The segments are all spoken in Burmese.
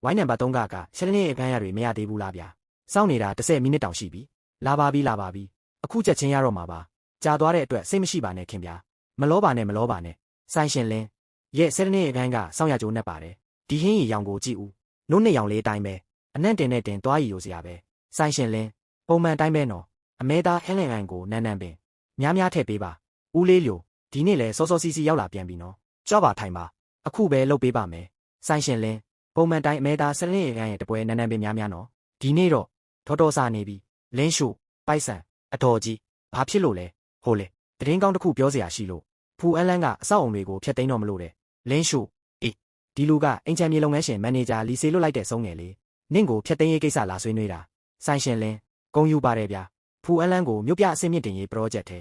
ဝိုင်းနံပါတ်3ကရှယ်နေအခန်းရတွေမရသေးဘူးလားဗျာစောင့်နေတာ10မိနစ်တောင်ရှိပြီလာပါပြီအခုချက်ချင်းရတော့မှာပါကြာသွားတဲ့အတွက်စိတ်မရှိပါနဲ့ခင်ဗျာမလောပါနဲ့ဆိုင်ရှင်လင်းရဲ့ရှယ်နေအခန်းကစောင့်ရကြိုးနဲ့ပါတယ်ဒီဟင်းရီရောင်ကိုကြည့်ဦးနို့နှစ်ရောင်လေးအတိုင်းပဲအနံ့တင်နဲ့တင်သွားရီရိုစရာပဲဆိုင်ရှင်လင်းပုံမှန်တိုင်းပဲနော်အမဲသားဟဲလင်အန်ကိုနန်းပင်များထည့်ပေးပါဦးလေးလျိုဒီနေ့လဲစောစီရောက်လာပြန်ပြီနော်ကြောက်ပါထိုင်ပါအခုပဲလှုပ်ပေးပါမယ်ဆိုင်ရှင်လင်းပုံမှန်တိုင်းအမဲသား10နှစ်အရွယ်တပွဲနန်းပင်များနော်ဒီနေ့တော့တော်စာနေပြီလင်းရှုပိုက်ဆံအတော်ကြီးဘာဖြစ်လို့လဲဟိုလေတရင်ကောင်းတစ်ခုပြောစရာရှိလို့ဖူအန်လန်းကအဆောက်အုံတွေကိုဖျက်သိမ်းတော့မလို့တဲ့လင်းရှုအေးဒီလူကအင်ချန်မြေလုပ်ငန်းရှင်မန်နေဂျာလီဆေလွတ်လိုက်တဲ့ဆုံးငယ်လေးနင့်ကိုဖျက်သိမ်းရေးကိစ္စလာဆွေးနွေးတာဆိုင်ရှင်လင်းဂုံယူပါတယ်ဗျာဖူအန်လန်းကိုမြို့ပြအဆင့်မြင့်တင်ရေး project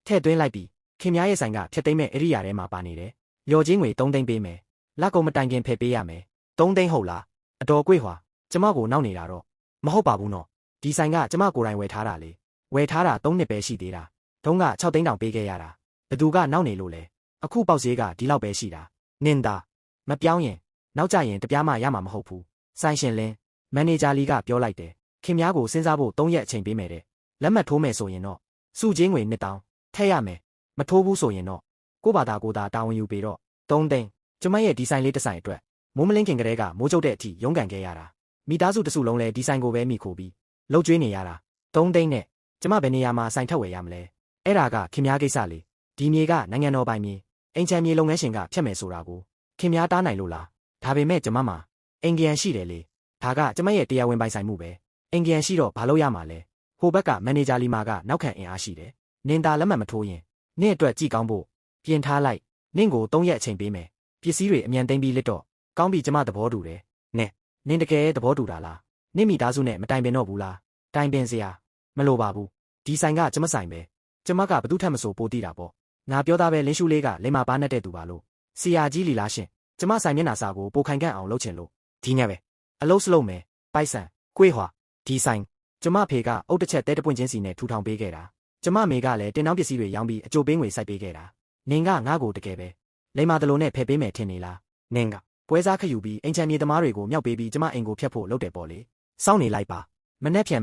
ထဲသွင်းလိုက်ပြီးခင်များရဲ့ဆိုင်ကဖျက်သိမ်းမဲ့ဧရိယာထဲမှာပါနေတယ်လျော်ချင်းငွေ3သိန်းပေးမယ်လက်ကုံမတိုင်ခင်ဖယ်ပေးရမယ်3သိန်းဟုတ်လားအတော်ကွေ့ဟွာကျမကိုနောက်နေတာတော့မဟုတ်ပါဘူးနော်ဒီဆိုင်ကကျမကိုယ်တိုင်ဝယ်ထားတာလေဝယ်ထားတာ3နှစ်ပဲရှိသေးတာတုံးက6သိန်းတောင်ပေးခဲ့ရတာဘသူကနောက်နေလို့လဲအခုပေါက်ဈေးကဒီလောက်ပဲရှိတာနင်သာမပြောင်းရင်နောက်ကျရင်တပြားမှရမှာမဟုတ်ဘူးဆိုင်ရှင်လင်းမန်နေဂျာလီကပြောလိုက်တယ်ခင်များကိုစဉ်းစားဖို့3ရက်အချိန်ပေးမယ်တဲ့လက်မှတ်ထိုးမယ်ဆိုရင်တော့စုချင်းငွေ1000ထည့်ရမယ်မထိုးဘူးဆိုရင်တော့ကိုဘာသာတာဝန်ယူပေးတော့3သိန်းကျမရဲ့ဒီဆိုင်လေးတစ်ဆိုင်အတွက်မိုးမလင်းခင်ကလေးကမိုးကျုပ်တဲ့အထိရုန်းကန်ခဲ့ရတာမိသားစုတစုလုံးလဲဒီဆိုင်ကိုပဲမိခိုပြီးလှုပ်ကြွေးနေရတာ3သိန်းနဲ့ကျမဘယ်နေရာမှာဆိုင်ထက်ဝယ်ရမလဲအဲ့ဒါကခင်များကိစ္စလေဒီမြေကနိုင်ငံတော်ပိုင်မြေအင်ချန်မြေလုပ်ငန်းရှင်ကဖြတ်မယ်ဆိုတာကိုခင်များတားနိုင်လို့လားဒါပေမဲ့ကျမမှာအင်ဂျင်ရှိတယ်လေဒါကကျမရဲ့တရားဝင်ပိုင်ဆိုင်မှုပဲအင်ဂျင်ရှိတော့ဘာလို့ရမှာလဲဟိုဘက်ကမန်နေဂျာလီမာကနောက်ခံအင်အားရှိတယ်နင်သာလက်မှတ်မထိုးရင်နင့်အတွက်ကြည့်ကောင်းဖို့ပြင်ထားလိုက်နင့်ကို3ရက်အချိန်ပေးမယ်ပစ္စည်းတွေအမြန်သိမ်းပြီးလက်တော့ကောင်းပြီကျမသဘောတူတယ်နဲ့နင်တကယ်သဘောတူတာလားနင့်မိသားစုနဲ့မတိုင်ပင်တော့ဘူးလားတိုင်ပင်စရာမလိုပါဘူးဒီဆိုင်ကကျမဆိုင်ပဲကျမကဘသူထက်မဆိုပိုတိတာပေါ့ငါပြောသားပဲလင်းရှူလေးကလိမ္မာပါနဲ့တဲ့သူပါလို့ဆရာကြီးလီလားရှင်ကျမဆိုင်မျက်နှာစာကိုပိုခိုင်ခန့်အောင်လုပ်ချင်လို့ဒီညပဲအလုံးစလုံးမယ်ပိုက်ဆံကွေးဟွာဒီဆိုင်ကျမဖေကအုတ်တစ်ချက်တဲတပွင့်ချင်းစီနဲ့ထူထောင်ပေးခဲ့တာကျမမေကလည်းတင်နှောင်းပစ္စည်းတွေရောင်းပြီးအကျိုးပေးငွေစိုက်ပေးခဲ့တာနင်ကငါ့ကိုတကယ်ပဲလိမ္မာတလုံးနဲ့ဖယ်ပေးမယ်ထင်နေလားနင်ကပွဲစားခယူပြီးအင်ချန်မြေသမားတွေကိုမြောက်ပေးပြီးကျမအိမ်ကိုဖျက်ဖို့လုပ်တယ်ပေါ့လေစောင့်နေလိုက်ပါမနှက်ကြရင်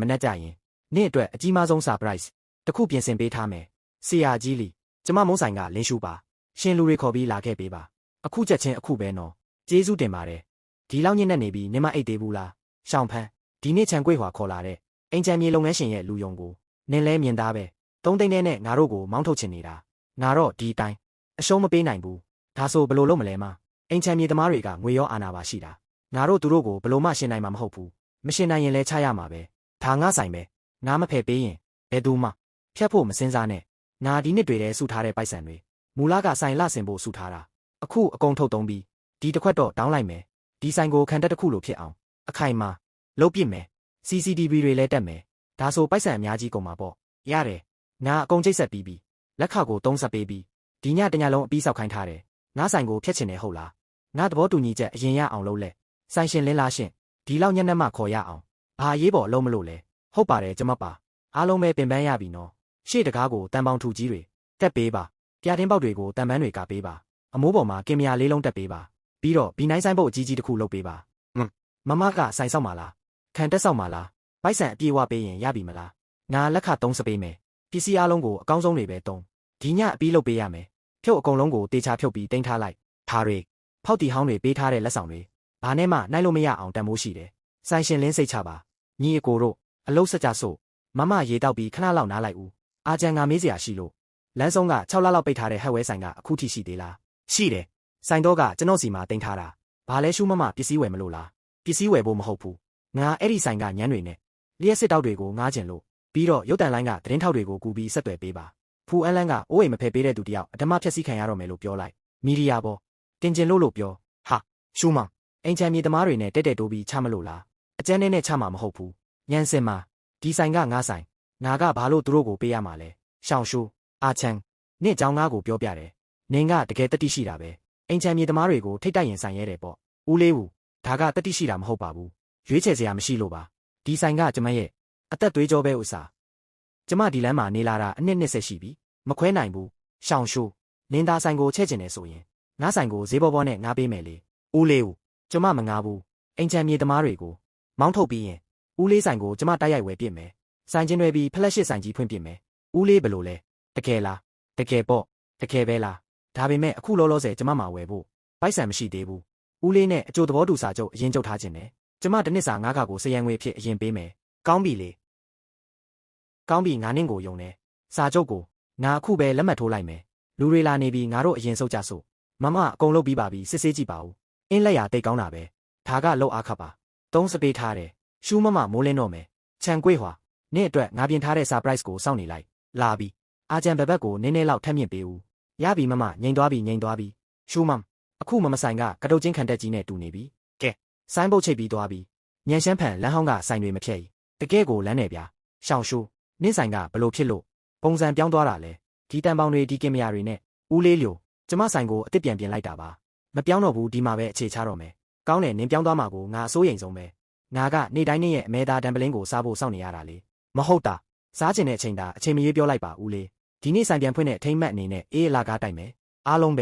နင့်အတွက်အကြီးမားဆုံး surprise တခုပြင်ဆင်ပေးထားမယ်ဆရာကြီးလီကျမမုန်းဆိုင်ကလင်းရှူပါရှင်လူတွေခေါ်ပြီးလာခဲ့ပေးပါအခုချက်ချင်းအခုပဲနော်ကျေးဇူးတင်ပါတယ်ဒီလောက်ညစ်နေပြီးနင်မအိတ်သေးဘူးလားရှောင်းဖန်းဒီနေ့ချန်ကွေးဟွာခေါ်လာတဲ့အင်ချန်မြေလုပ်ငန်းရှင်ရဲ့လူယုံကိုနင်လဲမြင်သားပဲ3သိန်းနဲ့ငါတို့ကိုမောင်းထုတ်ချင်နေတာငါတော့ဒီတိုင်းအရှုံးမပေးနိုင်ဘူးဒါဆိုဘယ်လိုလုပ်မလဲမအင်ချန်မြေသမားတွေကငွေရောအာဏာပါရှိတာငါတို့သူတို့ကိုဘယ်လိုမှရှင်းနိုင်မှာမဟုတ်ဘူးမရှင်းနိုင်ရင်လဲချရမှာပဲဒါငါဆိုင်ပဲငါမဖယ်ပေးရင်ဘယ်သူမှဖြတ်ဖို့မစင်စားနဲ့ငါဒီနှစ်တွေတည်းစုထားတဲ့ပိုက်ဆံတွေမူလကဆိုင်လဆင်ဖို့စုထားတာအခုအကုန်ထုတ်သုံးပြီးဒီတစ်ခွက်တော့တောင်းလိုက်မယ်ဒီဆိုင်ကိုခံတက်တစ်ခုလိုဖြစ်အောင်အခိုင်မာလုပ်ပြစ်မယ် CCTV တွေလည်းတက်မယ်ဒါဆိုပိုက်ဆံအများကြီးကုန်မှာပေါ့ရတယ်ငါအကုန်ချိတ်ဆက်ပြီးပြီလက်ခကို3ဆက်ပေးပြီးဒီညတညလုံးအပြီးဆောက်ခိုင်းထားတယ်ငါဆိုင်ကိုဖျက်ချင်တယ်ဟုတ်လားငါသဘောတူညီချက်အရင်ရအောင်လုပ်လက်ဆိုင်ရှင်လင်းလားရှင်ဒီလောက်ညက်နှက်မှခေါ်ရအောင်ဘာအရေးပေါ်အလုံးမလို့လဲဟုတ်ပါတယ်ကျမပါအားလုံးပဲပင်ပန်းရပြီနော်ရှေ့တကားကိုတန်ပေါင်ထူကြီးတွေတက်ပေးပါပြတင်းပေါက်တွေကိုတန်ပန်းတွေကပေးပါအမိုးပေါ်မှာကင်မရာလေးလုံးတက်ပေးပါပြီးတော့ဘီနိုင်ဆိုင်ပုတ်အကြီးကြီးတစ်ခုလုပ်ပေးပါမမကဆိုင်ဆောက်မှာလားခံတက်ဆောက်မှာလားပိုက်ဆံအပြေးဝပေးရင်ရပြီမလားငါလက်ခ3စပေးမယ်ပစ္စည်းအားလုံးကိုအကောင်းဆုံးတွေပဲတုံးဒီညအပြီးလုပ်ပေးရမယ်ဖြုတ်အကုန်လုံးကိုတေချာဖြုတ်ပြီးတင်ထားလိုက်ထားတွေဖောက်တီဟောင်းတွေပေးထားတဲ့လက်ဆောင်တွေဘာနဲ့မှနိုင်လို့မရအောင်တန်မိုးရှိတယ်ဆိုင်ရှင်လင်းစိတ်ချပါညီအကိုတို့အလုတ်စကြစို့မမရေတောက်ပြီးခဏလောက်နားလိုက်ဦးအာကျန်ငါမေးစရာရှိလို့လမ်းဆုံးက6လလောက်ပိတ်ထားတဲ့ဟက်ဝဲဆိုင်ကအခုထိရှိသေးလားရှိတယ်ဆိုင်တော့ကကျွန်တော်စီမှာတင်ထားတာဘာလဲရှုမမပစ္စည်းဝယ်မလို့လားပစ္စည်းဝယ်ဖို့မဟုတ်ဘူးငါအဲ့ဒီဆိုင်ကညမ်းတွေနဲ့လျှက်စစ်တောက်တွေကိုငားကျင်လို့ပြီးတော့ရုပ်တန်လိုင်းကသတင်းထောက်တွေကိုကူပြီးဆက်သွယ်ပေးပါဖူအန်လန်းကအိုးအိမ်မဖယ်ပေးတဲ့သူတယောက်အဓမ္မဖျက်ဆီးခံရတော့မယ်လို့ပြောလိုက်မီဒီယာပေါ်တင်ကျင်လို့ပြောဟာရှူမောင်အင်ချန်မြေသမားတွေနဲ့တက်တိုးပြီးချမလို့လားအကျန်းနဲ့ချမှာမဟုတ်ဘူးညံစင်မှာဒီဆိုင်ကငါဆိုင်ငါကဘာလို့သူတို့ကိုပေးရမှာလဲရှောင်းရှူအာချန်နင့်เจ้าငါကိုပြောပြတယ်နင်ကတကယ်တတိရှိတာပဲအင်ချန်မြေသမားတွေကိုထိတ်တိုက်ရင်ဆိုင်ရဲတယ်ပေါ့ဦးလေးဦးဒါကတတိရှိတာမဟုတ်ပါဘူးရွေးချယ်စရာမရှိလို့ပါဒီဆိုင်ကကျမရဲ့အသက်သွေးကြောပဲဥစားကျမဒီလမ်းမှာနေလာတာအနှစ်20ရှိပြီမခွဲနိုင်ဘူးရှောင်းရှူနင်သားဆိုင်ကိုချဲ့ကျင်နေဆိုရင်ငါဆိုင်ကိုဈေးဘောဘောနဲ့ငါပေးမယ်လေဦးလေးဦးကျမမငားဘူး အိမ်ချမ်းမြေသမားတွေကိုမောင်းထုတ်ပြီးရင်ဦးလေးဆိုင်ကိုကျမတိုက်ရိုက်ဝယ်ပြစ်မယ်ဆိုင်ချင်းတွေပြီးဖလက်ရှစ်ဆိုင်ကြီးဖွင့်ပြစ်မယ်ဦးလေးဘယ်လိုလဲတကယ်လားတကယ်ပေါ့တကယ်ပဲလားဒါပေမဲ့အခုလောလောဆယ်ကျမမှာဝယ်ဖို့ပိုက်ဆံမရှိသေးဘူးဦးလေးနဲ့အကျိုးသဘောတူစာချုပ်အရင်ချုပ်ထားခြင်းနဲ့ကျမတစ်နှစ်စာ9ခါကိုစရန်ငွေဖြစ်အရင်ပေးမယ်ကောင်းပြီလေကောင်းပြီ9နှစ်ကိုယုံတယ်စာချုပ်ကိုငါအခုပဲလက်မှတ်ထိုးလိုက်မယ်လူတွေလာနေပြီငါတို့အရင်စုပ်ကြစို့မမအကုန်လုပ်ပြီးပါပြီစစ်ဆေးကြည့်ပါဦးအင်းလက်ရတိတ်ကောင်းတာပဲဒါကလောက်အားခပ်ပါ3စပေးထားတယ်ရှူးမမမိုးလင်းတော့မယ်ခြံကွေးဟွာနေ့အတွက်ငါပြင်ထားတဲ့ surprise ကိုစောင့်နေလိုက်လာပြီအာကျန်ဘဘက်ကိုနင်းနေလောက်ထက်မြင့်ပေးဦးရပြီမမငိန်သွားပြီရှူးမအခုမဆိုင်ကကတုတ်ချင်းခံတက်ကြီးနဲ့တူနေပြီကဲဆိုင်းပုတ်ချိတ်ပြီးသွားပြီညံရှမ်းဖန်လမ်းဟောင်းကဆိုင်တွေမဖြတ်ဤတကဲကိုလမ်းနေဗျာရှောင်းရှူးနင်းဆိုင်ကဘလို့ဖြစ်လို့ပုံစံပြောင်းသွားတာလဲဒီတန်ပေါင်းတွေဒီကင်မရာတွေနဲ့ဦးလေးလျိုကျမဆိုင်ကိုအစ်စ်ပြန်ပြင်လိုက်တာပါမပြောင်းတော့ဘူးဒီမှာပဲအခြေချတော့မယ်ကောင်းတယ်နင်းပြောင်းသွားမှာကိုငါအစိုးရိမ်ဆုံးပဲငါကနေ့တိုင်းနေ့ရဲ့အမဲသားတံပလင်းကိုစားဖို့စောင့်နေရတာလေမဟုတ်တာစားကျင်တဲ့အချိန်တာအချိန်မရွေးပြောလိုက်ပါဦးလေးဒီနေ့ဆိုင်ပြန်ဖွင့်တဲ့အထိမ့်မှတ်အနေနဲ့အေးအလာကားတိုက်မယ်အားလုံးပ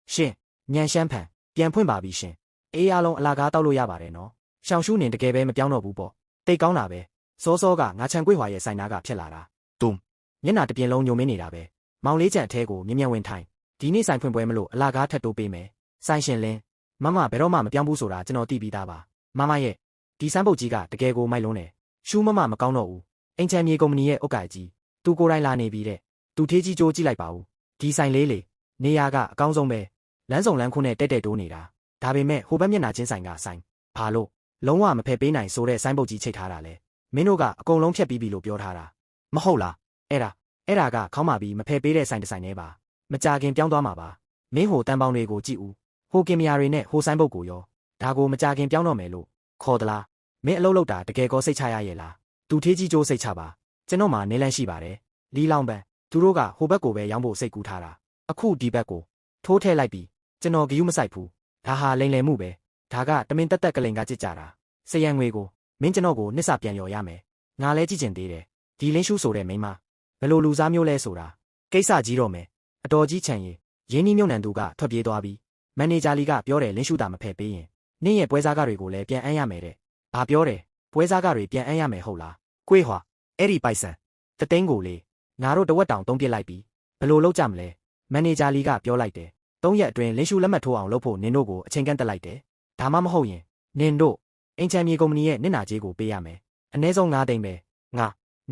ဲရှင်ညံရှမ်းဖန်ပြန်ဖွင့်ပါပြီရှင်အေးအားလုံးအလာကားတောက်လို့ရပါတယ်နော်ရှောင်းရှူးနင်တကယ်ပဲမပြောင်းတော့ဘူးပေါ့တိတ်ကောင်းတာပဲစောစောကငါချန်ကွေးဟွာရဲ့ဆိုင်နာကဖြစ်လာတာတုံမျက်နှာတစ်ပြင်လုံးညိုမင်းနေတာပဲမောင်လေးကျန်အထဲကိုမြ мян ဝင်ထိုင်ဒီနေ့ဆိုင်ဖွင့်ပွဲမလို့အလာကားထပ်တိုးပေးမယ်ဆိုင်ရှင်လင်းမမဘယ်တော့မှမပြောင်းဘူးဆိုတာကျွန်တော်သိပြီးသားပါမမရဲ့ဒီစမ်းပုတ်ကြီးကတကယ်ကိုမိုက်လုံးတယ်ရှူးမမကောင်းတော့ဘူးအင်ချန်မြေကုမ္ပဏီရဲ့အုတ်ကကြီးသူကိုယ်တိုင်လာနေပြီတဲ့သူထေးကြီးကြိုးကြည့်လိုက်ပါဦးဒီဆိုင်လေးလေနေရာကအကောင်းဆုံးပဲလမ်းစုံလမ်းခုနဲ့တဲ့တိုးနေတာဒါပေမဲ့ဟိုဘက်မျက်နှာချင်းဆိုင်ကဆိုင်ဘာလို့လုံးဝမဖယ်ပေးနိုင်ဆိုတဲ့ဆိုင်းပုတ်ကြီးချိတ်ထားတာလေမင်းတို့ကအကုန်လုံးဖြတ်ပြီးပြီလို့ပြောထားတာမဟုတ်လားအဲ့ဒါကခေါင်းမာပြီးမဖယ်ပေးတဲ့ဆိုင်တစ်ဆိုင်နဲ့ပါမကြခင်ပြောင်းသွားမှာပါမင်းဟိုတန်ပေါင်းတွေကိုကြည့်ဦးဟိုကင်မရာတွေနဲ့ဟိုဆိုင်းပုတ်ကိုရောဒါကိုမကြခင်ပြောင်းတော့မယ်လို့ခေါ်သလားမင်းအလုပ်လုပ်တာတကယ်ကောစိတ်ချရရဲ့လားသူထေးကြီးကြိုးစိတ်ချပါကျွန်တော်မှနေလန်းရှိပါတယ်လီလောင်ပန်သူတို့ကဟိုဘက်ကိုပဲရောင်းဖို့စိတ်ကူးထားတာအခုဒီဘက်ကိုထိုးထည့်လိုက်ပြီးကျွန်တော်ဂယုမဆိုင်ဘူးဒါဟာလိန်လည်မှုပဲဒါကတမင်တက်ကလိန်ကကြစ်ကြတာစရန်ငွေကိုမင်းကျွန်တော်ကိုနှစ်ဆပြန်လျော်ရမယ်ငါလဲကြည့်ကျင်သေးတယ်ဒီလင်းရှူးဆိုတဲ့မိန်းမဘယ်လိုလူစားမျိုးလဲဆိုတာကိစ္စကြီးတော့မယ်အတော်ကြီးချန်ရင်းနှီးမြုပ်နှံသူကထွက်ပြေးသွားပြီးမန်နေဂျာလီကပြောတယ်လင်းရှူးတာမဖယ်ပေးရင်နင့်ရဲ့ပွဲစားကတွေကိုလည်းပြန်အမ်းရမယ်တဲ့ဘာပြောတယ်ပွဲစားကတွေပြန်အမ်းရမယ်ဟုတ်လားကွေးဟွာအဲ့ဒီပိုက်ဆံတသိန်းကိုလေငါတို့တဝက်တောင်သုံးပစ်လိုက်ပြီးဘယ်လိုလုပ်ကြမလဲမန်နေဂျာလီကပြောလိုက်တယ်3ရက်အတွင်းလင်းရှူးလက်မှတ်ထိုးအောင်လုပ်ဖို့နင်တို့ကိုအချိန်ကန့်တက်လိုက်တယ်ဒါမှမဟုတ်ရင်နင်တို့အင်ချန်မြေကုမ္ပဏီရဲ့နစ်နာကြေးကိုပေးရမယ်အနည်းဆုံး9သိန်းပဲ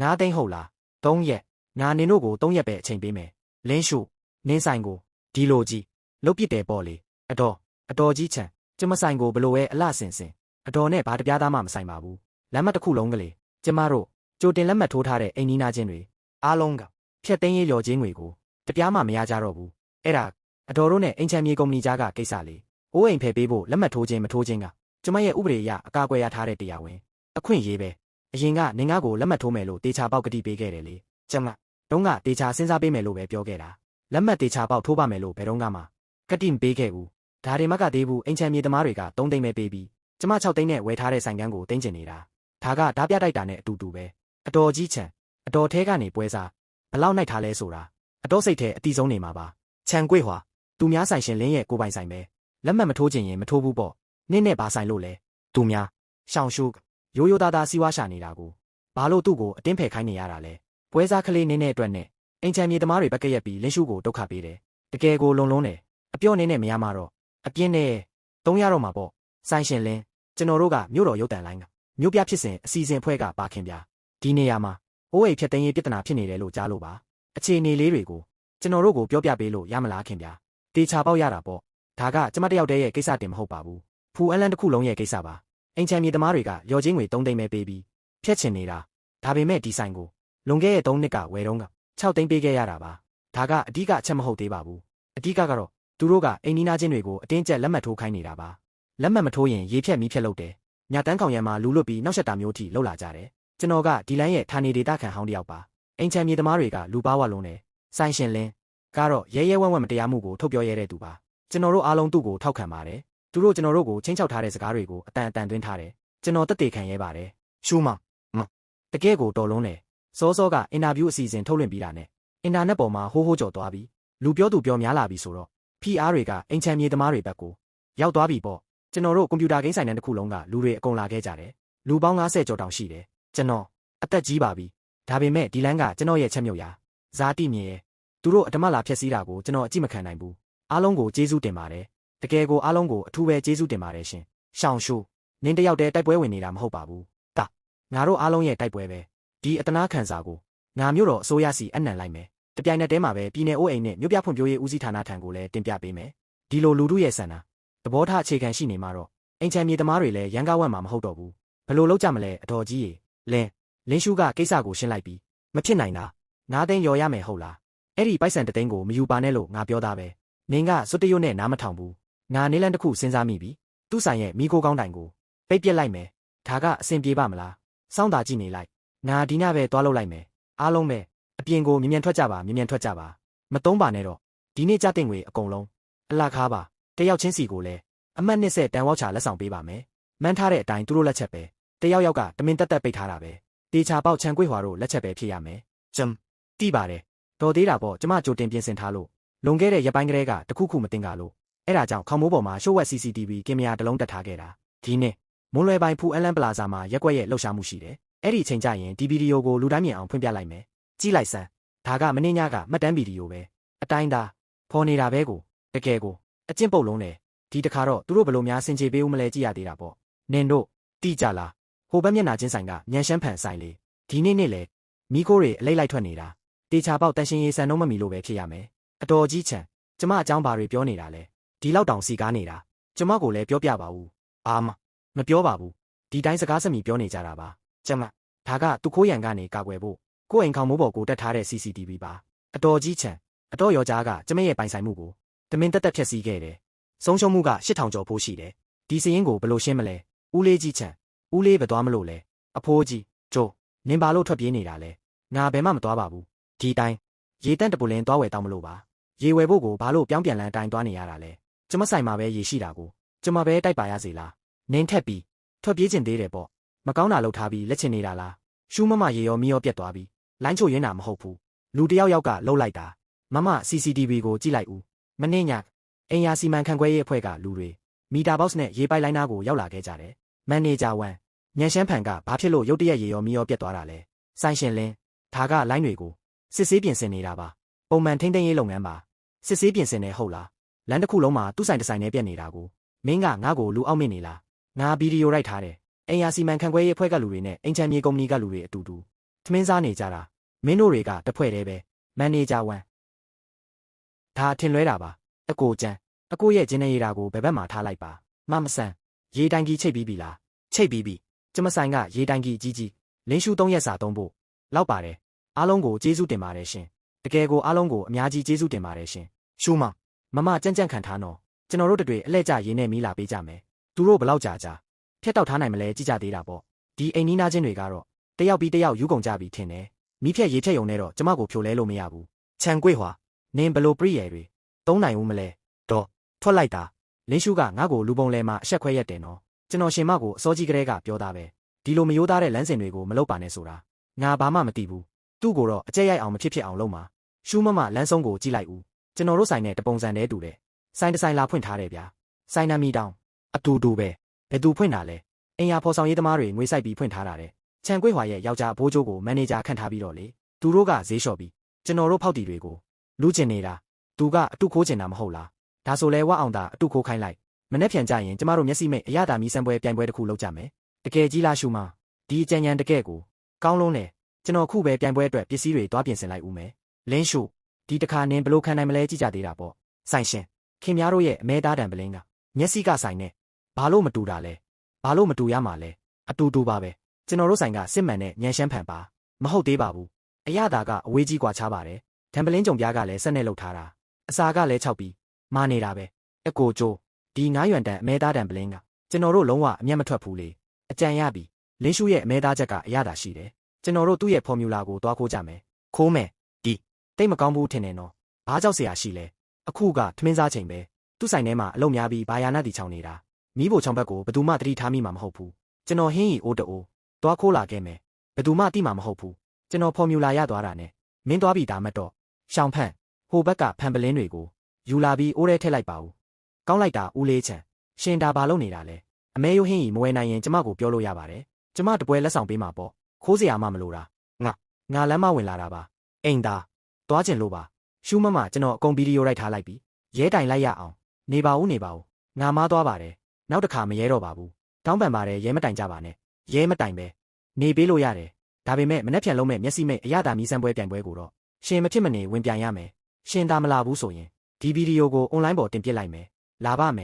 9သိန်းဟုတ်လား3ရက်ငါနင်တို့ကို3ရက်ပဲအချိန်ပေးမယ်လင်းရှူးနင်းဆိုင်ကိုဒီလိုကြီးလုတ်ပစ်တယ်ပေါ့လေအတော်ကြီးချန်ကျမဆိုင်ကိုဘလို့ပဲအလှဆင်အတော်နဲ့ဘာတပြားသားမှမဆိုင်ပါဘူးလမ်းမတစ်ခုလုံးကလေးကျမတို့ကြိုတင်လက်မှတ်ထိုးထားတဲ့အိမ်နီးနားချင်းတွေအားလုံးကဖြတ်သိမ်းရေးလျော်ချင်းတွေကိုတပြားမှမရကြတော့ဘူးအဲ့ဒါအတော်တို့နဲ့အင်ချန်မြေကုမ္ပဏီကြားကကိစ္စလေးအိုးအိမ်ဖယ်ပေးဖို့လက်မှတ်ထိုးခြင်းမထိုးခြင်းကကျမရဲ့ဥပဒေအရအကာအကွယ်ရထားတဲ့တရားဝင်အခွင့်အရေးပဲအရင်ကနင်ငါကိုလက်မှတ်ထိုးမယ်လို့တေချာပေါက်ကတိပေးခဲ့တယ်လေကျမတုံးကတေချာစဉ်းစားပေးမယ်လို့ပဲပြောခဲ့တာလက်မှတ်တေချာပေါက်ထိုးပါမယ်လို့ဘယ်တော့မှကတိမပေးခဲ့ဘူးဒါတွေမှကသေးဘူးအင်ချန်မြေသမားတွေက3သိန်းပဲပေးပြီးကျမ6သိန်းနဲ့ဝယ်ထားတဲ့ဆိုင်ကန်းကိုတင်းကျင်နေတာဒါကဓာပြတိုက်တာနဲ့အတူတူပဲအတော်ကြီးချန်အတော်ထဲကနေပွဲစားဘလောက်နိုင်ထားလဲဆိုတာအတော်စိတ်ထဲအတီးဆုံးနေမှာပါခြံကွေ့ဟွာသူများဆိုင်ရှင်လင်းရဲ့ကိုပိုင်ဆိုင်ပဲလက်မှတ်မထိုးချင်ရင်မထိုးဘူးပေါ့နင့်နဲ့ဘာဆိုင်လို့လဲသူများရှောင်းရှုရိုးရိုးသားသားစီးပွားရှာနေတာကိုဘာလို့သူ့ကိုအတင်းဖယ်ခိုင်းနေရတာလဲပွဲစားကလေးနင်းတဲ့အတွက်နဲ့အင်ချန်မြေသမားတွေဘက်ကရက်ပြီးလင်းရှုကိုဒုက္ခပေးတယ်တကယ်ကိုလုံလုံးတယ်အပြော့နေနဲ့မရမှာတော့အပြင်းနဲ့3ရတော့မှာပေါ့ဆိုင်ရှင်လင်းကျွန်တော်တို့ကမြို့တော်ရုပ်တံလိုင်းကမြို့ပြဖြစ်စဉ်အစီအစဉ်ဖွဲ့ကပါခင်ဗျာဒီနေရာမှာအိုးအိမ်ဖြတ်သိမ်းရေးပြဿနာဖြစ်နေတယ်လို့ကြားလို့ပါအခြေအနေလေးတွေကိုကျွန်တော်တို့ကိုပြောပြပေးလို့ရမလားခင်ဗျာတေချာပေါက်ရတာပေါ့ဒါကကျမတယောက်တည်းရဲ့ကိစ္စတင်မဟုတ်ပါဘူးဖူအန်လန်တစ်ခုလုံးရဲ့ကိစ္စပါအင်ချန်မြေသမားတွေကရော်ချင်းငွေ3သိန်းပဲပေးပြီးဖြတ်ချင်နေတာဒါပေမဲ့ဒီဆိုင်ကိုလွန်ခဲ့တဲ့3နှစ်ကဝယ်တော့က6သိန်းပေးခဲ့ရတာပါဒါကအဓိကအချက်မဟုတ်သေးပါဘူးအဓိကကတော့သူတို့ကအိမ်နီးနားချင်းတွေကိုအတင်းကျပ်လက်မှတ်ထိုးခိုင်းနေတာပါလက်မှတ်မထိုးရင်ရေဖြတ်မီးဖြတ်လုပ်တယ်ညတန်းခေါင်ရံမှာလူလွတ်ပြီးနောက်ဆက်တာမျိုးထိလှုပ်လာကြတယ်ကျွန်တော်ကဒီလမ်းရဲ့ဌာနေဒေတာခံဟောင်းတယောက်ပါအင်ချန်မြေသမားတွေကလူပါဝါလုံးတယ်ဆိုင်ရှင်လင်းကတော့ရဲရဲဝံ့ဝံ့မတရားမှုကိုထုတ်ပြောရတဲ့သူပါကျွန်တော်တို့အားလုံးသူ့ကိုထောက်ခံပါတယ်သူတို့ကျွန်တော်တို့ကိုချင်းချောက်ထားတဲ့စကားတွေကိုအတန်သွင်းထားတယ်ကျွန်တော်တက်တေခံရဲပါတယ်ရှူးမတကယ်ကိုတော်လုံးတယ်စောစောကအင်တာဗျူးအစီအစဉ်ထုတ်လွှင့်ပြီးတာနဲ့အင်တာနက်ပေါ်မှာဟိုးကြော်သွားပြီးလူပြောသူပြောများလာပြီဆိုတော့ PR တွေကအင်ချန်မြေသမားတွေဘက်ကိုရောက်သွားပြီပေါ့ ကျွန်တော်တို့ကွန်ပျူတာဂိမ်းဆိုင်တန်းတစ်ခုလုံးကလူတွေအကုန်လာခဲ့ကြတယ်လူပေါင်း90ကျော်တောင်ရှိတယ်ကျွန်တော်အသက်ကြီးပါပြီဒါပေမဲ့ဒီလမ်းကကျွန်တော်ရဲ့ချက်မြုပ်ရာဇာတိမြင်ရဲ့သူတို့အတမလာဖြက်စီးတာကိုကျွန်တော်အကြည့်မခံနိုင်ဘူးအားလုံးကိုကျေးဇူးတင်ပါတယ်တကယ်ကိုအားလုံးကိုအထူးပဲကျေးဇူးတင်ပါတယ်ရှင်ရှောင်းရှူနင်းတယောက်တည်းတိုက်ပွဲဝင်နေတာမဟုတ်ပါဘူးတာငါတို့အားလုံးရဲ့တိုက်ပွဲပဲဒီအတနာခံစာကိုငါမျိုးတော်အစိုးရစီအနံလိုက်မယ်တပြိုင်နက်တည်းမှာပဲပြည်နယ်အိုးအိမ်နဲ့မြို့ပြဖွံ့ဖြိုးရေးဦးစီးဌာနထံကိုလည်းတင်ပြပေးမယ်ဒီလိုလူထုရဲ့ဆန္ဒသဘောထားအခြေခံရှိနေမှာတော့အိမ်ချမ်းမြေသမားတွေလည်းရန်ကားဝတ်မှာမဟုတ်တော့ဘူးဘလို့လောက်ကြမလဲအတော်ကြီးရေလင်းရှုကကိစ္စကိုရှင်းလိုက်ပြီးမဖြစ်နိုင်တာ9သိန်းရော်ရမယ်ဟုတ်လားအဲ့ဒီပိုက်ဆံ3သိန်းကိုမယူပါနဲ့လို့ငါပြောသားပဲနင်းကစွတ်တရွတ်နဲ့နားမထောင်ဘူးငါနေလန်းတစ်ခုစဉ်းစားမိပြီသူ့ဆိုင်ရဲ့မိခိုးကောင်းတိုင်ကိုပိတ်ပစ်လိုက်မယ်ဒါကအဆင်ပြေပါမလားစောင့်တာကြည့်နေလိုက်ငါဒီညပဲသွားလုပ်လိုက်မယ်အားလုံးပဲအပြင်ကိုမြ мян ထွက်ကြပါမြ мян ထွက်ကြပါမသုံးပါနဲ့တော့ဒီနေ့ကြတဲ့ငွေအကုန်လုံးအလှခါပါတယောက်ချင်းစီကိုလည်းအမှတ်20တန်ဝေါချလက်ဆောင်ပေးပါမယ်မှန်းထားတဲ့အတိုင်းသူတို့လက်ချက်ပဲတယောက်ယောက်ကတမင်တက်ပိတ်ထားတာပဲတေချာပေါက်ချန်ကွေးဟွာတို့လက်ချက်ပဲဖြစ်ရမယ်တိပါတယ်တော်သေးတာပေါ့ကျမကြိုတင်ပြင်ဆင်ထားလို့လွန်ခဲ့တဲ့ရက်ပိုင်းကလေးကတခုခုမတင်ကြလို့အဲ့ဒါကြောင့်ခေါင်းမိုးပေါ်မှာရှိုးဝက် CCTV ကင်မရာတစ်လုံးတက်ထားခဲ့တာဒီနေ့မွန်းလွယ်ပိုင်းဖူအန်လန်ပလာဇာမှာရက်ွက်ရဲ့လှုပ်ရှားမှုရှိတယ်အဲ့ဒီအချိန်ကျရင်ဒီဗီဒီယိုကိုလူတိုင်းမြင်အောင်ဖွင့်ပြလိုက်မယ်ကြည့်လိုက်စမ်းဒါကမင်းညကမှတ်တမ်းဗီဒီယိုပဲအတိုင်းသားဖော်နေတာပဲကိုတကယ်ကိုအကျင့်ပုတ်လုံးတယ်ဒီတခါတော့သူတို့ဘလို့များစင်ကြေပေးဦးမလဲကြည့်ရသေးတာပေါ့နင်တို့တိကြလားဟိုဘက်မျက်နှာချင်းဆိုင်ကညံရှမ်းဖန်ဆိုင်လေဒီနေ့လေမိခိုးတွေအလိမ့်လိုက်ထွက်နေတာတေချာပေါက်တန်ရှင်ရေးဆန်တော့မမီလို့ပဲဖြစ်ရမယ်အတော်ကြီးချန်ကျမအကြောင်းဘာတွေပြောနေတာလဲဒီလောက်တောင်စီကားနေတာကျမကိုလည်းပြောပြပါဦးအာမပြောပါဘူးဒီတိုင်းစကားစမီပြောနေကြတာပါကျမဒါကသူခိုးရန်ကနေကာကွယ်ဖို့ကိုယ့်အိမ်ခေါင်မိုးပေါ်ကိုတက်ထားတဲ့ CCTV ပါအတော်ကြီးချန်အတော်ရောကြားကကျမရဲ့ပိုင်ဆိုင်မှုကိုတမင်တက်ဖြက်စီးခဲ့တယ်ဆုံးရှုံးမှုက8000ကျော်ဖို့ရှိတယ်ဒီစရင်ကိုဘယ်လိုရှင်းမလဲဦးလေးကြီးချန်ဦးလေးဘယ်သွားမလို့လဲအဖိုးကြီးကျိုးနင်ဘာလို့ထွက်ပြေးနေတာလဲငါဘယ်မှမသွားပါဘူးဒီတိုင်းရေတန့်တပူလင်းသွားဝယ်တောင်းမလို့ပါရေဝယ်ဖို့ကိုဘာလို့ပြောင်းပြန်လန်းတိုင်းသွားနေရတာလဲကျမဆိုင်မှာပဲရေရှိတာကိုကျမပဲတိုက်ပါရစေလားနင်းထက်ပြီးထွက်ပြေးကျင်သေးတယ်ပေါ့မကောင်းတာလုပ်ထားပြီးလက်ချင်နေတာလားရှူးမမရေရောမီရောပြက်သွားပြီးလိုင်းချိုရင်းတာမဟုတ်ဘူးလူတယောက်ကလှုပ်လိုက်တာမမ CCTV ကိုကြည့်လိုက်ဦးမနှင်းညအိမ်ယာစီမံခန့်ခွဲရေးအဖွဲ့ကလူတွေမီတာဘောက်စ်နဲ့ရေပိုက်လိုင်းနာကိုရောက်လာခဲ့ကြတယ်မန်နေဂျာဝန်ညံရှမ်းဖန်ကဘာဖြစ်လို့ရုတ်တရက်ရေရောမီရောပြက်သွားတာလဲဆိုင်ရှင်လင်းဒါကလိုင်းတွေကိုစစ်ဆေးပြင်ဆင်နေတာပါပုံမှန်ထိန်းသိမ်းရေးလုပ်ငန်းပါစစ်ဆေးပြင်ဆင်နေဟုတ်လားလမ်းတစ်ခုလုံးမှာသူ့ဆိုင်တစ်ဆိုင်နဲ့ပြက်နေတာကိုမင်းကငါ့ကိုလူအောက်မင်းနေလားငါဗီဒီယိုရိုက်ထားတယ်အိမ်ယာစီမံခန့်ခွဲရေးအဖွဲ့ကလူတွေနဲ့အိမ်ချမ်းမြေကုမ္ပဏီကလူတွေအတူတူထမင်းစားနေကြတာမင်းတို့တွေကတဖွဲ့တည်းပဲမန်နေဂျာဝန်ဒါထင်လွဲတာပါအကိုကျန်အကိုရဲ့ဂျင်းနေရတာကိုဘယ်ဘက်မှာထားလိုက်ပါမဆန်ရေတိုင်ကြီးချိတ်ပြီးပြီလားချိတ်ပြီးပြီကျမဆိုင်ကရေတိုင်ကြီးကြီးလင်းရှူ3ရက်စာသုံးဖို့လောက်ပါတယ်အားလုံးကိုကျေးဇူးတင်ပါတယ်ရှင်တကယ်ကိုအားလုံးကိုအများကြီးကျေးဇူးတင်ပါတယ်ရှင်ရှူမမကြန့်ခံထားနော်ကျွန်တော်တို့တွေအလှည့်ကျရင်းနဲ့မီးလာပေးကြမယ်သူတို့ဘလောက်ကြာဖြတ်တောက်ထားနိုင်မလဲကြည့်ကြသေးတာပေါ့ဒီအိမ်နီးနားချင်းတွေကတော့တယောက်ပြီးတယောက်ယူကုန်ကြပြီထင်တယ်မီးဖြက်ရေဖြက်ယုံနဲ့တော့ကျမကိုဖြိုလဲလို့မရဘူးခြံကွေ့ဟွာနင်ဘလို့ပရိယေတွေသုံးနိုင်ဦးမလဲတော့ထွက်လိုက်တာလင်းရှုကငါ့ကိုလူပုံလဲမှာအဆက်ခွဲရက်တယ်နော်ကျွန်တော်ရှင်မကိုအစောကြီးကလေးကပြောသားပဲဒီလိုမယိုးသားတဲ့လမ်းစဉ်တွေကိုမလုပ်ပါနဲ့ဆိုတာငါဘာမှမသိဘူးသူ့ကိုတော့အကြက်ရိုက်အောင်မဖြစ်အောင်လုပ်မှာရှူးမမလမ်းဆုံးကိုကြည့်လိုက်ဦးကျွန်တော်တို့ဆိုင်နဲ့တပုံစံတည်းတူတယ်ဆိုင်တစ်ဆိုင်လာဖွင့်ထားတယ်ဗျာဆိုင်နာမီတောင်အတူတူပဲဘယ်သူဖွင့်တာလဲအင်ယာဖော်ဆောင်ရေးသမားတွေငွေစိုက်ပြီးဖွင့်ထားတာတဲ့ခြံကွေးဟွာရဲ့ယောက်ျားဘိုးကျိုးကိုမန်နေဂျာခန့်ထားပြီးတော့လေသူတို့ကဈေးလျှော့ပြီးကျွန်တော်တို့ဖောက်တီတွေကိုလူကျင်နေတာသူကအတုခိုးကျင်တာမဟုတ်လားဒါဆိုလဲဝအောင်တာအတုခိုးခိုင်းလိုက်မနေ့ပြန်ကြရင်ကျမတို့မျက်စိမိတ်အရသာမီးစံပွဲပြိုင်ပွဲတစ်ခုလုပ်ကြမယ်တကယ်ကြီးလားရှူမဒီအကြံဉာဏ်တကယ်ကိုကောင်းလုံးလေကျွန်တော်ခုပဲပြိုင်ပွဲအတွက်ပစ္စည်းတွေတွားပြင်ဆင်လိုက်ဦးမယ်လင်းရှုဒီတစ်ခါနင်ဘလို့ခံနိုင်မလဲကြည့်ကြသေးတာပေါ့ဆိုင်ရှင်ခင်များတို့ရဲ့အမဲသားတံပလင်းကမျက်စိကဆိုင်နဲ့ဘာလို့မတူတာလဲဘာလို့မတူရမှာလဲအတူတူပါပဲကျွန်တော်တို့ဆိုင်ကစစ်မှန်တဲ့ညံရှမ်းဖန်ပါမဟုတ်သေးပါဘူးအရသာကအဝေးကြီးกว่าချပါတယ်တံပလင်းကြုံပြားကလည်းဆက်နဲ့လှုပ်ထားတာအစာကလည်း6ပြီးမာနေတာပဲအကိုကျိုးဒီ9ရွမ်တန်အမဲသားတံပလင်းကကျွန်တော်တို့လုံးဝအမျက်မထွက်ဘူးလေအကြံရပြီလင်းရှုရဲ့အမဲသားချက်ကအရသာရှိတယ်ကျွန်တော်တို့သူ့ရဲ့ဖော်မြူလာကိုတွားခိုးကြမယ်ခိုးမယ်ဒီတိတ်မကောင်းဘူးထင်တယ်နော်ဘာကြောက်เสียရှိလဲအခုကထမင်းစားချိန်ပဲသူ့ဆိုင်ထဲမှာအလုံများပြီးဘာယာနာတီချောင်းနေတာမီးဘိုချောင်းဘက်ကိုဘယ်သူမှတတိထားမိမှာမဟုတ်ဘူးကျွန်တော်ဟင်းရီအိုးတိုးတွားခိုးလာခဲ့မယ်ဘယ်သူမှတိမှာမဟုတ်ဘူးကျွန်တော်ဖော်မြူလာရသွားတာနဲ့မင်းသွားပြီဒါမှတော့ရှောင်းဖန့်ဟိုဘက်ကဖန်ပလင်းတွေကိုယူလာပြီးအိုးထဲထည့်လိုက်ပါဦးကောင်းလိုက်တာဦးလေးချန် ရှင်ဒါဘာလုပ်နေတာလဲအမဲရိုးဟင်းကြီးမဝယ်နိုင်ရင်ကျမကိုပြောလို့ရပါတယ်ကျမတပွဲလက်ဆောင်ပေးမှာပေါ့ခိုးစရာမှမလိုတာငါလမ်းမဝင်လာတာပါအိမ်သားသွားကျင်လို့ပါရှူးမမကျွန်တော်အကုန်ဗီဒီယိုရိုက်ထားလိုက်ပြီရဲတိုင်လိုက်ရအောင်နေပါဦးငါမားသွားပါတယ်နောက်တစ်ခါမရဲတော့ပါဘူးတောင်းပန်ပါတယ်ရဲမတိုင်ကြပါနဲ့ရဲမတိုင်ပဲနေပေးလို့ရတယ်ဒါပေမဲ့မနှက်ဖြန်လုံးမဲ့မျက်စိမိတ်အရသာမီးစမ်းပွဲပြိုင်ပွဲကိုတော့ရှင်မဖြစ်မနေဝင်ပြိုင်ရမယ်ရှင်သာမလာဘူးဆိုရင်ဒီဗီဒီယိုကိုအွန်လိုင်းပေါ်တင်ပစ်လိုက်မယ်လာပါမ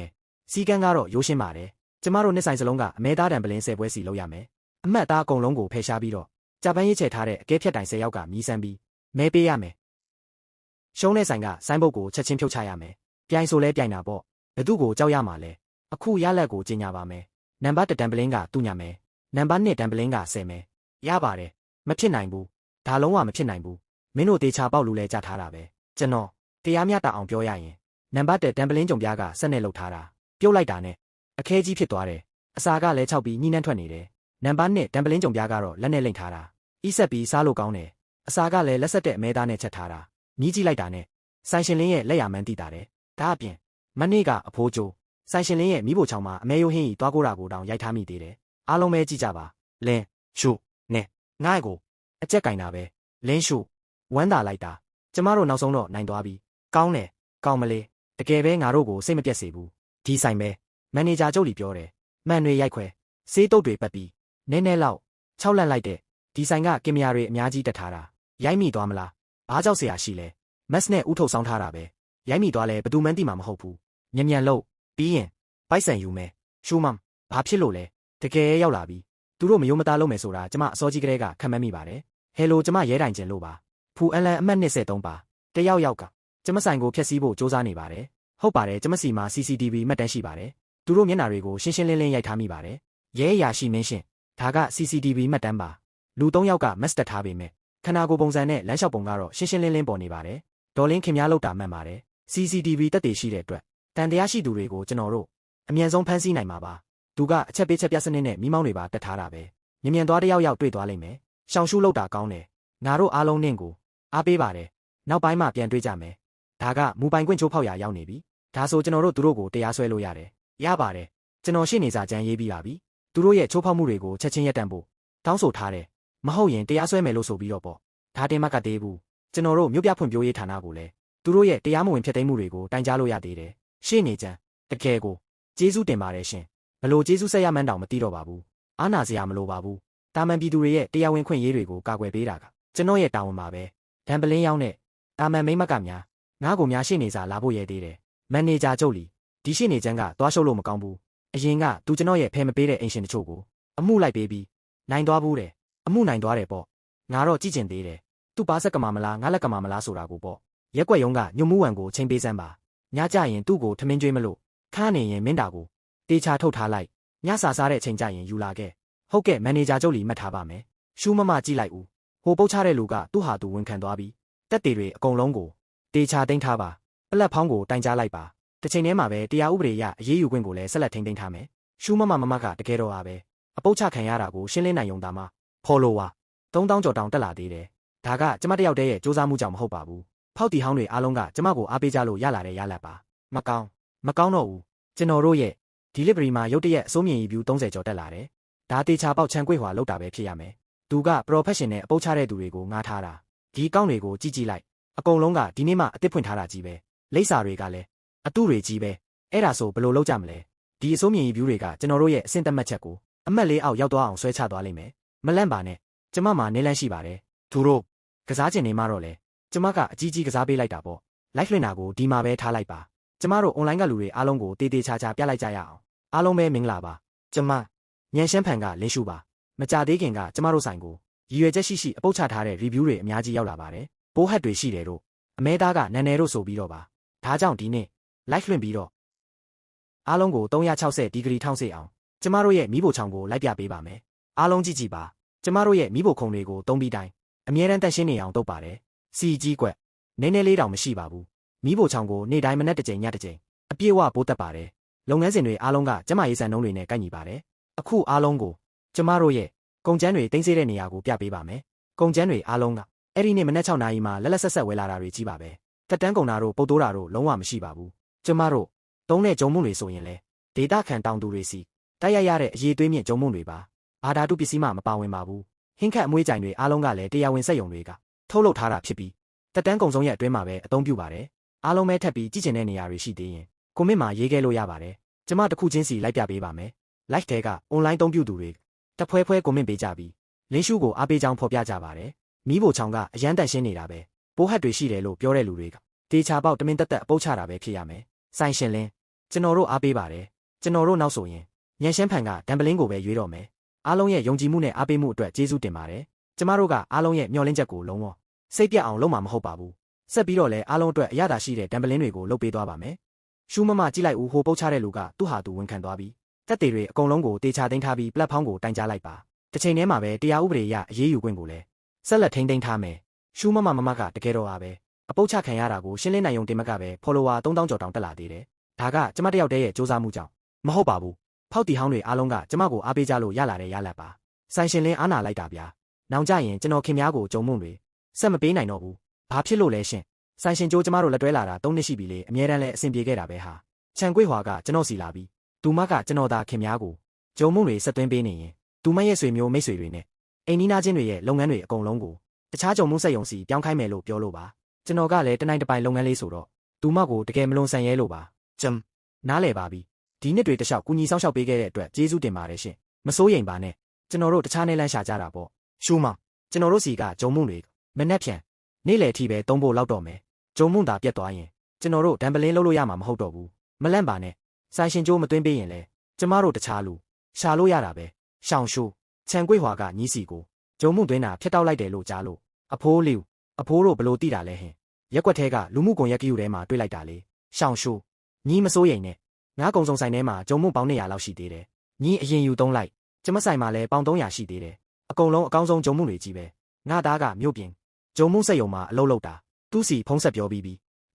ယ်စီကန်းကတော့ရိုးရှင်းပါတယ်ကျမတို့နှစ်ဆိုင်စလုံးကအမဲသားတံပလင်း10ပွဲစီလုပ်ရမယ်အမတ်သားအကုန်လုံးကိုဖယ်ရှားပြီးတော့ဂျပန်ရေးချဲထားတဲ့အကဲဖြတ်တိုင်10ယောက်ကမြည်စမ်းပြီးမဲပေးရမယ်ရှုံးတဲ့ဆိုင်ကဆိုင်းဘုတ်ကိုချက်ချင်းဖြုတ်ချရမယ်ပြိုင်ဆိုလဲပြိုင်တာပေါ့ဘသူ့ကိုကြောက်ရမှာလဲအခုရလက်ကိုကြီးညာပါမယ်နံပါတ်1တံပလင်းကတူညာမယ်နံပါတ်2တံပလင်းက10မယ်ရပါတယ်မဖြစ်နိုင်ဘူးဒါလုံးဝမဖြစ်နိုင်ဘူးမင်းတို့တေချာပေါက်လူလဲကြထားတာပဲကျွန်တော်တရားမျှတအောင်ပြောရရင်နံပါတ်1တံပလင်းကြုံပြားကဆက်နဲ့လှုပ်ထားတာပြုတ်လိုက်တာနဲ့အခဲကြီးဖြစ်သွားတယ်အစာကလည်း6ပြီးညှိနှံ့ထွက်နေတယ်နံပါတ်2တံပလင်းကြုံပြားကတော့လက်နဲ့လိမ့်ထားတာအီးဆက်ပြီးစားလို့ကောင်းတယ်အစာကလည်းလက်ဆက်တဲ့အမဲသားနဲ့ချက်ထားတာမြည်ကြည့်လိုက်တာနဲ့ဆိုင်ရှင်လင်းရဲ့လက်ရမှန်းသိတာတယ်ဒါအပြင်မနေ့ကအဖိုးကျိုးဆိုင်ရှင်လင်းရဲ့မိဖို့ချောင်းမှာအမဲရိုးဟင်းကြီးသွားကိုတာကိုတောင်ရိုက်ထားမိသေးတယ်အားလုံးပဲကြည့်ကြပါလင်းရှုနဲ့ငါ့ကိုအကြက်ကင်တာပဲလင်းရှုဝမ်းသာလိုက်တာကျမတို့နောက်ဆုံးတော့နိုင်သွားပြီကောင်းတယ်ကောင်းမလေးတကယ်ပဲငါတို့ကိုစိတ်မပြတ်စေဘူးဒီဆိုင်ပဲမန်နေဂျာကျုပ်လီပြောတယ်မှန်တွေရိုက်ခွဲစေးတုပ်တွေပတ်ပြီးနည်းနည်းလောက်6လန့်လိုက်တဲ့ဒီဆိုင်ကကင်မရာတွေအများကြီးတက်ထားတာရိုက်မိသွားမလားဘာကြောက်เสียရှိလဲမက်စ်နဲ့ဥထုတ်ဆောင်ထားတာပဲရိုက်မိသွားလဲဘယ်သူမှန်းသိမှာမဟုတ်ဘူးမြန်လို့ပြီးရင်ပိုက်ဆံယူမယ်ရှူမမ်ဘာဖြစ်လို့လဲတကယ်ရောက်လာပြီသူတို့မယုံမသားလုပ်မယ်ဆိုတာကျမအစောကြီးကတည်းကခံမှန်းမိပါတယ်ဟယ်လိုကျမရဲတိုင်ကျင်လို့ပါဖူအန်လန်အမှတ်23ပါတယောက်ကကျမဆိုင်ကိုဖျက်ဆီးဖို့စ조사နေပါတယ်ဟုတ်ပါတယ်ကျမစီမှာ CCTV မှတ်တမ်းရှိပါတယ်သူတို့မျက်နှာတွေကိုရှင်းရှင်းလင်းလင်းရိုက်ထားမိပါတယ်ရဲအရာရှိမင်းရှင်ဒါက CCTV မှတ်တမ်းပါလူ3ယောက်ကမက်စတက်ထားပေမဲ့ခနာကိုပုံစံနဲ့လမ်းလျှောက်ပုံကတော့ရှင်းရှင်းလင်းလင်းပေါ်နေပါတယ်ဒေါ်လင်းခင်များလောက်တာမှန်ပါတယ် CCTV တက်တည်ရှိတဲ့အတွက်တန်တရားရှိသူတွေကိုကျွန်တော်တို့အမြန်ဆုံးဖမ်းဆီးနိုင်မှာပါသူကအချက်ပေးချက်ပြစနစ်နဲ့မိမောင်းတွေပါတက်ထားတာပဲမြန်သွားတယောက်တွေ့သွားလိမ့်မယ်ရှောင်ရှုလောက်တာကောင်းတယ်ငါတို့အားလုံးနင့်ကိုအားပေးပါတယ်နောက်ပိုင်းမှာပြန်တွေ့ကြမယ်ဒါကမူပိုင်ခွင့်ချိုးဖောက်ရာရောက်နေပြီဒါဆိုကျွန်တော်တို့သူတို့ကိုတရားစွဲလို့ရတယ်ရပါတယ်ကျွန်တော်ရှင်းနေစာကြမ်းရေးပြီးပါပြီသူတို့ရဲ့ချိုးဖောက်မှုတွေကိုချက်ချင်းရပ်တန့်ဖို့တောင်းဆိုထားတယ်မဟုတ်ရင်တရားစွဲမယ်လို့ဆိုပြီးတော့ပေါ့ဒါတင်မှတ်ကသေးဘူးကျွန်တော်တို့မြို့ပြဖွံ့ဖြိုးရေးဌာနကိုလည်းသူတို့ရဲ့တရားမဝင်ဖျက်သိမ်းမှုတွေကိုတိုင်ကြားလို့ရသေးတယ်ရှင်းနေကြတကယ်ကိုကျေးဇူးတင်ပါတယ်ရှင်ဘလို့ကျေးဇူးဆက်ရမှန်းတောင်မသိတော့ပါဘူးအားနာစရာမလိုပါဘူးတာမန်ပြည်သူတွေရဲ့တရားဝင်ခွင့်ရေးတွေကိုကာကွယ်ပေးတာကကျွန်တော်ရဲ့တာဝန်ပါပဲဒံပလင်းရောက်တဲ့တာမန်မိမ့်မကများငါ့ကိုများရှင်းနေစာလာဖို့ရဲသေးတယ်မန်နေဂျာကျုပ်လီဒီရှင်းနေချမ်းကသွားရှုပ်လို့မကောင်းဘူးအရင်ကသူကျွန်တော်ရဲ့ဖဲမပေးတဲ့အိမ်ရှင်တချို့ကိုအမှုလိုက်ပေးပြီးနိုင်သွားဘူးတယ်အမှုနိုင်သွားတယ်ပေါ့ငါတော့ကြည့်ကျင်သေးတယ်သူပါဆက်ကမာမလားငါလက်ကမာမလားဆိုတာကိုပေါ့ရက်ွက်ရုံကညွတ်မှုဝန်ကိုချိန်ပေးစမ်းပါညကြရင်သူ့ကိုထမင်းကျွေးမလို့ခါနေရင်မင်းတာကိုတေချာထုတ်ထားလိုက်ညစာစားတဲ့အချိန်ကြရင်ယူလာခဲ့ဟုတ်ကဲ့မန်နေဂျာကျုပ်လီမှတ်ထားပါမယ်ရှူးမမကြည့်လိုက်ဦးဟိုပုတ်ချတဲ့လူကသူ့ဟာသူဝန်ခံသွားပြီးတက်တေတွေအကုန်လုံးကိုတေချာသိမ်းထားပါပလက်ဖောင်းကိုတိုင်ကြားလိုက်ပါတစ်ချိန်တည်းမှာပဲတရားဥပဒေအရအရေးယူခွင့်ကိုလည်းဆက်လက်ထိန်းသိမ်းထားမယ်ရှူးမမကတကယ်တော့ပါပဲအပုတ်ချခံရတာကိုရှင်းလင်းနိုင်ုံသာမှဖော်လို့ဝါ3000ကျော်တောင်တက်လာသေးတယ်ဒါကကျမတယောက်တည်းရဲ့စူးစမ်းမှုကြောင့်မဟုတ်ပါဘူးဖောက်တီဟောင်းတွေအားလုံးကကျမကိုအားပေးကြလို့ရလာတဲ့ရလဒ်ပါမကောင်းတော့ဘူးကျွန်တော်တို့ရဲ့ delivery မှာရုတ်တရက်အစိုးမြင်ရီ view 30ကျော်တက်လာတယ်ဒါတေချာပေါက်ချန်ကွေ့ဟွာလောက်တာပဲဖြစ်ရမယ်သူက professional အပုတ်ချတဲ့သူတွေကိုငားထားတာဒီအကောင့်တွေကိုကြည့်လိုက်အကုန်လုံးကဒီနေ့မှအသစ်ဖွင့်ထားတာကြီးပဲလိပ်စာတွေကလည်းအတုတွေကြီးပဲအဲ့ဒါဆိုဘယ်လိုလုပ်ကြမလဲဒီအစိုးမြင်ရီ view တွေကကျွန်တော်တို့ရဲ့အဆင့်တက်မှတ်ချက်ကိုအမှတ်လေးအောက်ရောက်သွားအောင်ဆွဲချသွားလိမ့်မယ်မလန့်ပါနဲ့ကျမမှာနေလန့်ရှိပါတယ်သူတို့ကစားကျင်နေမှတော့လေကျမကအကြီးကြီးကစားပေးလိုက်တာပေါ့လိုက်လွှင့်တာကိုဒီမှာပဲထားလိုက်ပါကျမတို့ online ကလူတွေအားလုံးကိုတေးသေးချာချာပြလိုက်ကြရအောင်အားလုံးပဲမင်္ဂလာပါကျမညံရှမ်းဖန်ကလင်းရှုပါမကြသေးခင်ကကျမတို့ဆိုင်ကိုရည်ရွယ်ချက်ရှိအပုတ်ချထားတဲ့ review တွေအများကြီးရောက်လာပါတယ်ပိုးဟက်တွေရှိတယ်တို့အမဲသားကနန်းနယ်တို့ဆိုပြီးတော့ပါဒါကြောင့်ဒီနေ့ live လွှင့်ပြီးတော့အားလုံးကို360ဒီဂရီထောင်းစေအောင်ကျမတို့ရဲ့မီးဖိုချောင်ကိုလိုက်ပြပေးပါမယ်အားလုံးကြည့်ပါကျမတို့ရဲ့မီးဖိုခုံတွေကိုသုံးပြီးတိုင်းအမြဲတမ်းတက်ရှင်းနေအောင်လုပ်ပါတယ်စီကြီးကွက်နည်းနည်းလေးတောင်မရှိပါဘူးမီးဖိုချောင်ကိုနေ့တိုင်းမနက်တစ်ကြိမ်ညတစ်ကြိမ်အပြည့်ဝပိုးတက်ပါတယ်လုပ်ငန်းစဉ်တွေအားလုံးကကျမရေးစံနှုန်းတွေနဲ့ကိုက်ညီပါတယ်အခုအားလုံးကိုကျမတို့ရဲ့ကုန်ကျန်းတွေတင်စေတဲ့နေရာကိုပြပေးပါမယ်ကုန်ကျန်းတွေအားလုံးကအဲ့ဒီနေ့မနက်6နာရီမှာလက်လက်ဆက်ဆက်ဝယ်လာတာတွေကြီးပါပဲတက်တန်းကုန်တာတို့ပုတ်တိုးတာတို့လုံးဝမရှိပါဘူးကျမတို့ သုံးတဲ့ဂျုံမှုတွေဆိုရင်လေဒေတာခံတောင်သူတွေစီတိုက်ရိုက်ရတဲ့အရေးသွေးမြင့်ဂျုံမှုတွေပါဘာဓာတုပစ္စည်းမှမပါဝင်ပါဘူးဟင်းခတ်အမွေးကြိုင်တွေအားလုံးကလည်းတရားဝင်စက်ရုံတွေကထုတ်လုပ်ထားတာဖြစ်ပြီးတက်တန်းကုံဆုံးရဲ့အတွင်းမှာပဲအသုံးပြုပါတယ်အားလုံးပဲထပ်ပြီးကြည့်ကျင်တဲ့နေရာတွေရှိသေးရင်ကွန်မန့်မှာရေးခဲ့လို့ရပါတယ်ကျမတစ်ခုချင်းစီလိုက်ပြပေးပါမယ် like တဲက online သုံးပြုသူတွေတဖွဲဖွဲကွန်မန့်ပေးကြပြီးလင်းရှုကိုအားပေးကြောင်းဖော်ပြကြပါတယ်မီးဘိုချောင်ကအရန်တန့်ရှင်းနေတာပဲပိုးဟတ်တွေရှိတယ်လို့ပြောတဲ့လူတွေကတေချာပေါက်တမင်တက်တက်အပုတ်ချတာပဲဖြစ်ရမယ်ဆိုင်ရှင်လင်းကျွန်တော်တို့အားပေးပါတယ်ကျွန်တော်တို့နောက်ဆိုရင်ညံရှင်းဖန်ကဒံပလင်းကိုပဲရွေးတော့မယ်အားလုံးရဲ့ယုံကြည်မှုနဲ့အားပေးမှုအတွက်ကျေးဇူးတင်ပါတယ်ကျမတို့ကအားလုံးရဲ့မျှော်လင့်ချက်ကိုလုံးဝစိတ်ပြတ်အောင်လုပ်မှာမဟုတ်ပါဘူးဆက်ပြီးတော့လည်းအားလုံးအတွက်အရသာရှိတဲ့ဒံပလင်းတွေကိုလုပ်ပေးသွားပါမယ်ရှူးမမကြည့်လိုက်ဦးဟိုပုတ်ချတဲ့လူကသူ့ဟာသူဝန်ခံသွားပြီးတက်တွေအကုန်လုံးကိုတေချာသိမ်းထားပြီးပလက်ဖောင်းကိုတိုင်ကြားလိုက်ပါတစ်ချိန်တည်းမှာပဲတရားဥပဒေအရအရေးယူခွင့်ကိုလည်းဆက်လက်ထိန်းသိမ်းထားမယ်ရှူးမမကတကယ်တော့အားပဲအပုတ်ချခံရတာကိုရှင်းလင်းနိုင်ုံတင်မကပဲ follower 3000ကျော်တောင်တက်လာသေးတယ်ဒါကကျမတယောက်တည်းရဲ့စူးစမ်းမှုကြောင့်မဟုတ်ပါဘူးဖောက်တီဟောင်းတွေအားလုံးကကျမကိုအားပေးကြလို့ရလာတဲ့ရလတ်ပါဆိုင်ရှင်လင်းအားနာလိုက်တာဗျာနောင်ကြရင်ကျွန်တော်ခင်များကိုကြုံမှုတွေဆက်မပေးနိုင်တော့ဘူးဘာဖြစ်လို့လဲရှင်ဆိုင်ရှင်ကျိုးကျမတို့လက်တွဲလာတာ3နှစ်ရှိပြီလေအမြဲတမ်းလဲအဆင်ပြေခဲ့တာပဲဟာခြံကွေးဟွာကကျွန်တော်စီလာပြီးသူမကကျွန်တော်သာခင်များကိုကြုံမှုတွေဆက်သွင်းပေးနေရင်သူမရဲ့ဆွေမျိုးမိတ်ဆွေတွေနဲ့အိမ်နီးနားချင်းတွေရဲ့လုပ်ငန်းတွေအကုန်လုံးကိုတခြားကြုံမှုစက်ရုံစီပြောင်းခိုင်းမယ်လို့ပြောလို့ပါကျွန်တော်ကလည်းတနိုင်တပိုင်လုပ်ငန်းလေးဆိုတော့သူမကိုတကယ်မလွန်ဆန်ရဲလို့ပါကျမ်နားလဲပါပြီဒီနှစ်တွေတခြားကူညီဆောင်ရှောက်ပေးခဲ့တဲ့အတွက်ကျေးဇူးတင်ပါတယ်ရှင်မစိုးရိမ်ပါနဲ့ကျွန်တော်တို့တခြားနေလန်းရှာကြတာပေါ့ရှူးမကျွန်တော်တို့စီကဂျုံမှုတွေမနှက်ဖြန်နေ့လယ်ထိပဲသုံးဖို့လောက်တော့မယ်ဂျုံမှုသာပြတ်သွားရင်ကျွန်တော်တို့ဒံပလင်းလုပ်လို့ရမှာမဟုတ်တော့ဘူးမလန့်ပါနဲ့ဆိုင်ရှင်ကျိုးမသွင်းပေးရင်လဲကျမတို့တခြားလူရှာလို့ရတာပဲရှောင်းရှူခြံကွေးဟွာကညီးစီကိုဂျုံမှုသွင်းတာဖျက်တောက်လိုက်တယ်လို့ကြားလို့အဖိုးလေးအဖိုးတို့ဘလို့တိတာလဲဟင်ရက်ွက်ထဲကလူမှုကွန်ရက်ကြီးထဲမှာတွေ့လိုက်တာလေရှောင်းရှူညီးမစိုးရိမ်နဲ့ငါးကုံစုံဆိုင်ထဲမှာဂျုံမှုပေါင်း200လောက်ရှိသေးတယ်ညီးအရင်ယူသုံးလိုက်ကျမဆိုင်မှာလည်းပေါင်း300ရှိသေးတယ်အကုန်လုံးအကောင်းဆုံးဂျုံမှုတွေကြီးပဲငါသားကမြို့ပြင်ဂျုံမှုစက်ရုံမှာအလုပ်လုပ်တာသူ့စီဖုံးဆက်ပြောပြီ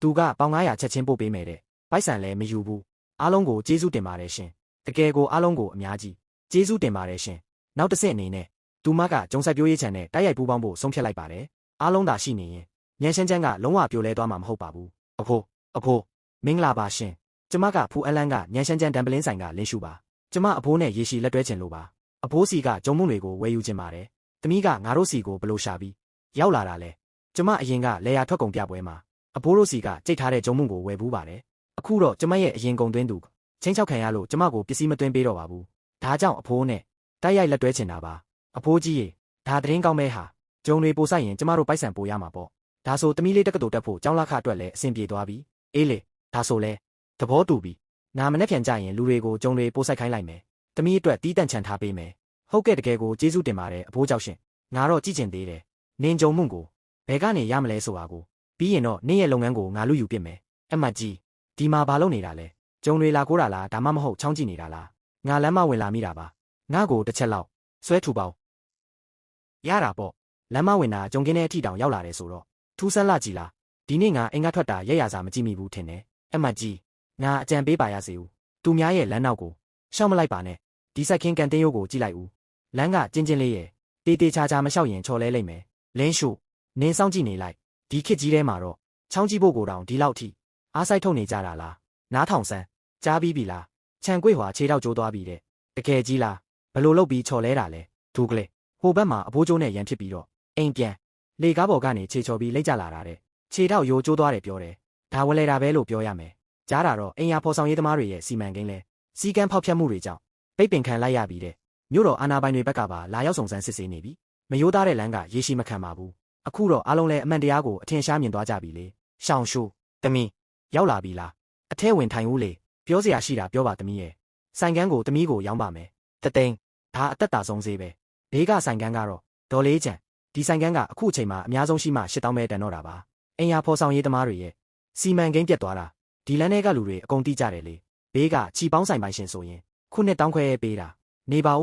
းသူကပေါင်း900ချက်ချင်းပို့ပေးမယ်တဲ့ပိုက်ဆံလည်းမယူဘူးအားလုံးကိုကျေးဇူးတင်ပါတယ်ရှင်တကယ်ကိုအားလုံးကိုအများကြီးကျေးဇူးတင်ပါတယ်ရှင်နောက်တစ်ဆင့်အနေနဲ့သူမကဂျုံဆက်ပြိုးရေးချန်နဲ့တိုက်ရိုက်ပူးပေါင်းဖို့ဆုံးဖြတ်လိုက်ပါတယ်အားလုံးသာရှိနေရင်ညံရှင်းချမ်းကလုံးဝပြိုလဲသွားမှာမဟုတ်ပါဘူးအဖိုးမင်္ဂလာပါရှင်ကျမကဖူအလန်းကညံရှင်းချမ်းဒံပလင်းဆိုင်ကလင်းရှုပါကျမအဖိုးနဲ့ရေရှည်လက်တွဲချင်လို့ပါအဖိုးစီကဂျုံမှုတွေကိုဝယ်ယူခြင်းပါတယ်သမီးကငါတို့စီကိုဘလို့ရှာပြီးရောက်လာတာလဲကျမအရင်ကလေယာထွက်ကုန်ပြပွဲမှာအဖိုးတို့စီကကြိတ်ထားတဲ့ဂျုံမှုကိုဝယ်ဘူးပါတယ်အခုတော့ကျမရဲ့အရင်ကုန်သွင်းသူချင်းချောက်ခံရလို့ကျမကိုပစ္စည်းမသွင်းပေးတော့ပါဘူးဒါကြောင့်အဖိုးနဲ့တိုက်ရိုက်လက်တွဲချင်တာပါအဖိုးကြီးရေဒါသတင်းကောင်းပဲဟာဂျုံတွေပို့ဆိုင်ရင်ကျမတို့ပိုက်ဆံပို့ရမှာပေါ့ဒါဆိုသမီးလေးတက္ကသိုလ်တက်ဖို့ကျောင်းလာခအတွက်လည်းအဆင်ပြေသွားပြီအေးလေဒါဆိုလဲသဘောတူပြီနာမနဲ့ပြန်ကြရင်လူတွေကိုဂျုံတွေပို့ဆိုင်ခိုင်းလိုက်မယ်သမီးအတွက်တီးတန့်ချန်ထားပေးမယ်ဟုတ်ကဲ့တကယ်ကိုကျေးဇူးတင်ပါတယ်အဖိုးကြောက်ရှင်ငါတော့ကြည့်ကျင်သေးတယ်နင်ဂျုံမှုကိုဘယ်ကနေရမလဲဆိုတာကိုပြီးရင်တော့နင့်ရဲ့လုပ်ငန်းကိုငါလူယူပစ်မယ်အမတ်ကြီးဒီမှာဘာလုပ်နေတာလဲဂျုံတွေလာကိုးတာလားဒါမှမဟုတ်ချောင်းကြည့်နေတာလားငါလမ်းမဝင်လာမိတာပါငါ့ကိုတစ်ချက်လောက်ဆွဲထူပေါင်းရတာပေါ့လမ်းမဝင်တာဂျုံကင်းတဲ့အထိတောင်ရောက်လာတယ်ဆိုတော့ထူးဆန်းလာကြည်လားဒီနေ့ငါအင်္ဂါထွက်တာရက်ရစာမကြည့်မိဘူးထင်တယ်အမတ်ကြီးငါအကြံပေးပါရစေဦးသူများရဲ့လမ်းနောက်ကိုရှောက်မလိုက်ပါနဲ့ဒီစိုက်ခင်းကန်တင်းရိုးကိုကြည့်လိုက်ဦးလမ်းကကျင်းလေးရဲ့တေးတေးချာချာမလျှောက်ရင်ချော်လဲလိမ့်မယ်လင်းရှုနင်းစောင်းကြည့်နေလိုက်ဒီခစ်ကြီးထဲမှာတော့ချောင်းကြီးဖို့ကိုတောင်ဒီလောက်ထိအားဆိုင်ထုတ်နေကြတာလားနားထောင်စမ်းကြားပြီးပြီလားခြံကွေ့ဟွာခြေထောက်ကျိုးသွားပြီတဲ့တကယ်ကြီးလားဘလို့လုပ်ပြီးချော်လဲတာလဲဒူကလေးဟိုဘက်မှာအဘိုးကျိုးနဲ့ရန်ဖြစ်ပြီးတော့အိမ်ပြန်လေကားပေါ်ကနေခြေချော်ပြီးလိမ့်ကြလာတာတဲ့ခြေထောက်ရိုးကျိုးသွားတယ်ပြောတယ်ဒါဝလဲတာပဲလို့ပြောရမယ်ကြားတာတော့အိမ်ယာဖော်ဆောင်ရေးသမားတွေရဲ့စီမံကိန်းလဲစီကံဖောက်ဖျက်မှုတွေကြောင့်ပိတ်ပင်ခံလိုက်ရပြီတဲ့မြို့တော်အာဏာပိုင်တွေဘက်ကပါလာရောက်စုံစမ်းစစ်ဆေးနေပြီမယိုးသားတဲ့လမ်းကရေရှိမခံပါဘူးအခုတော့အားလုံးလဲအမှန်တရားကိုအထင်ရှားမြင်သွားကြပြီလေရှောင်းရှူတမီရောက်လာပြီလားအထဲဝင်ထိုင်ဦးလေပြောစရာရှိတာပြောပါသမီးရဲ့ဆိုင်ကန်းကိုသမီးကိုရောင်းပါမယ်တသိန်းဒါအသက်တာဆုံးသေးပဲဘေးကဆိုင်ကန်းကတော့ဒေါ်လေးချန်ဒီဆိုင်ကန်းကအခုအချိန်မှာအများဆုံးရှိမှ8000ပဲတန်တော့တာပါအင်ယာဖော်ဆောင်ရေးသမားတွေရဲ့စီမံကိန်းပြတ်သွားတာဒီလမ်းထဲကလူတွေအကုန်တိကြတယ်လေဘေးကချီပေါင်းဆိုင်ပိုင်ရှင်ဆိုရင်ခုနှစ်တောင်းခွဲပေးတာနေပါဦး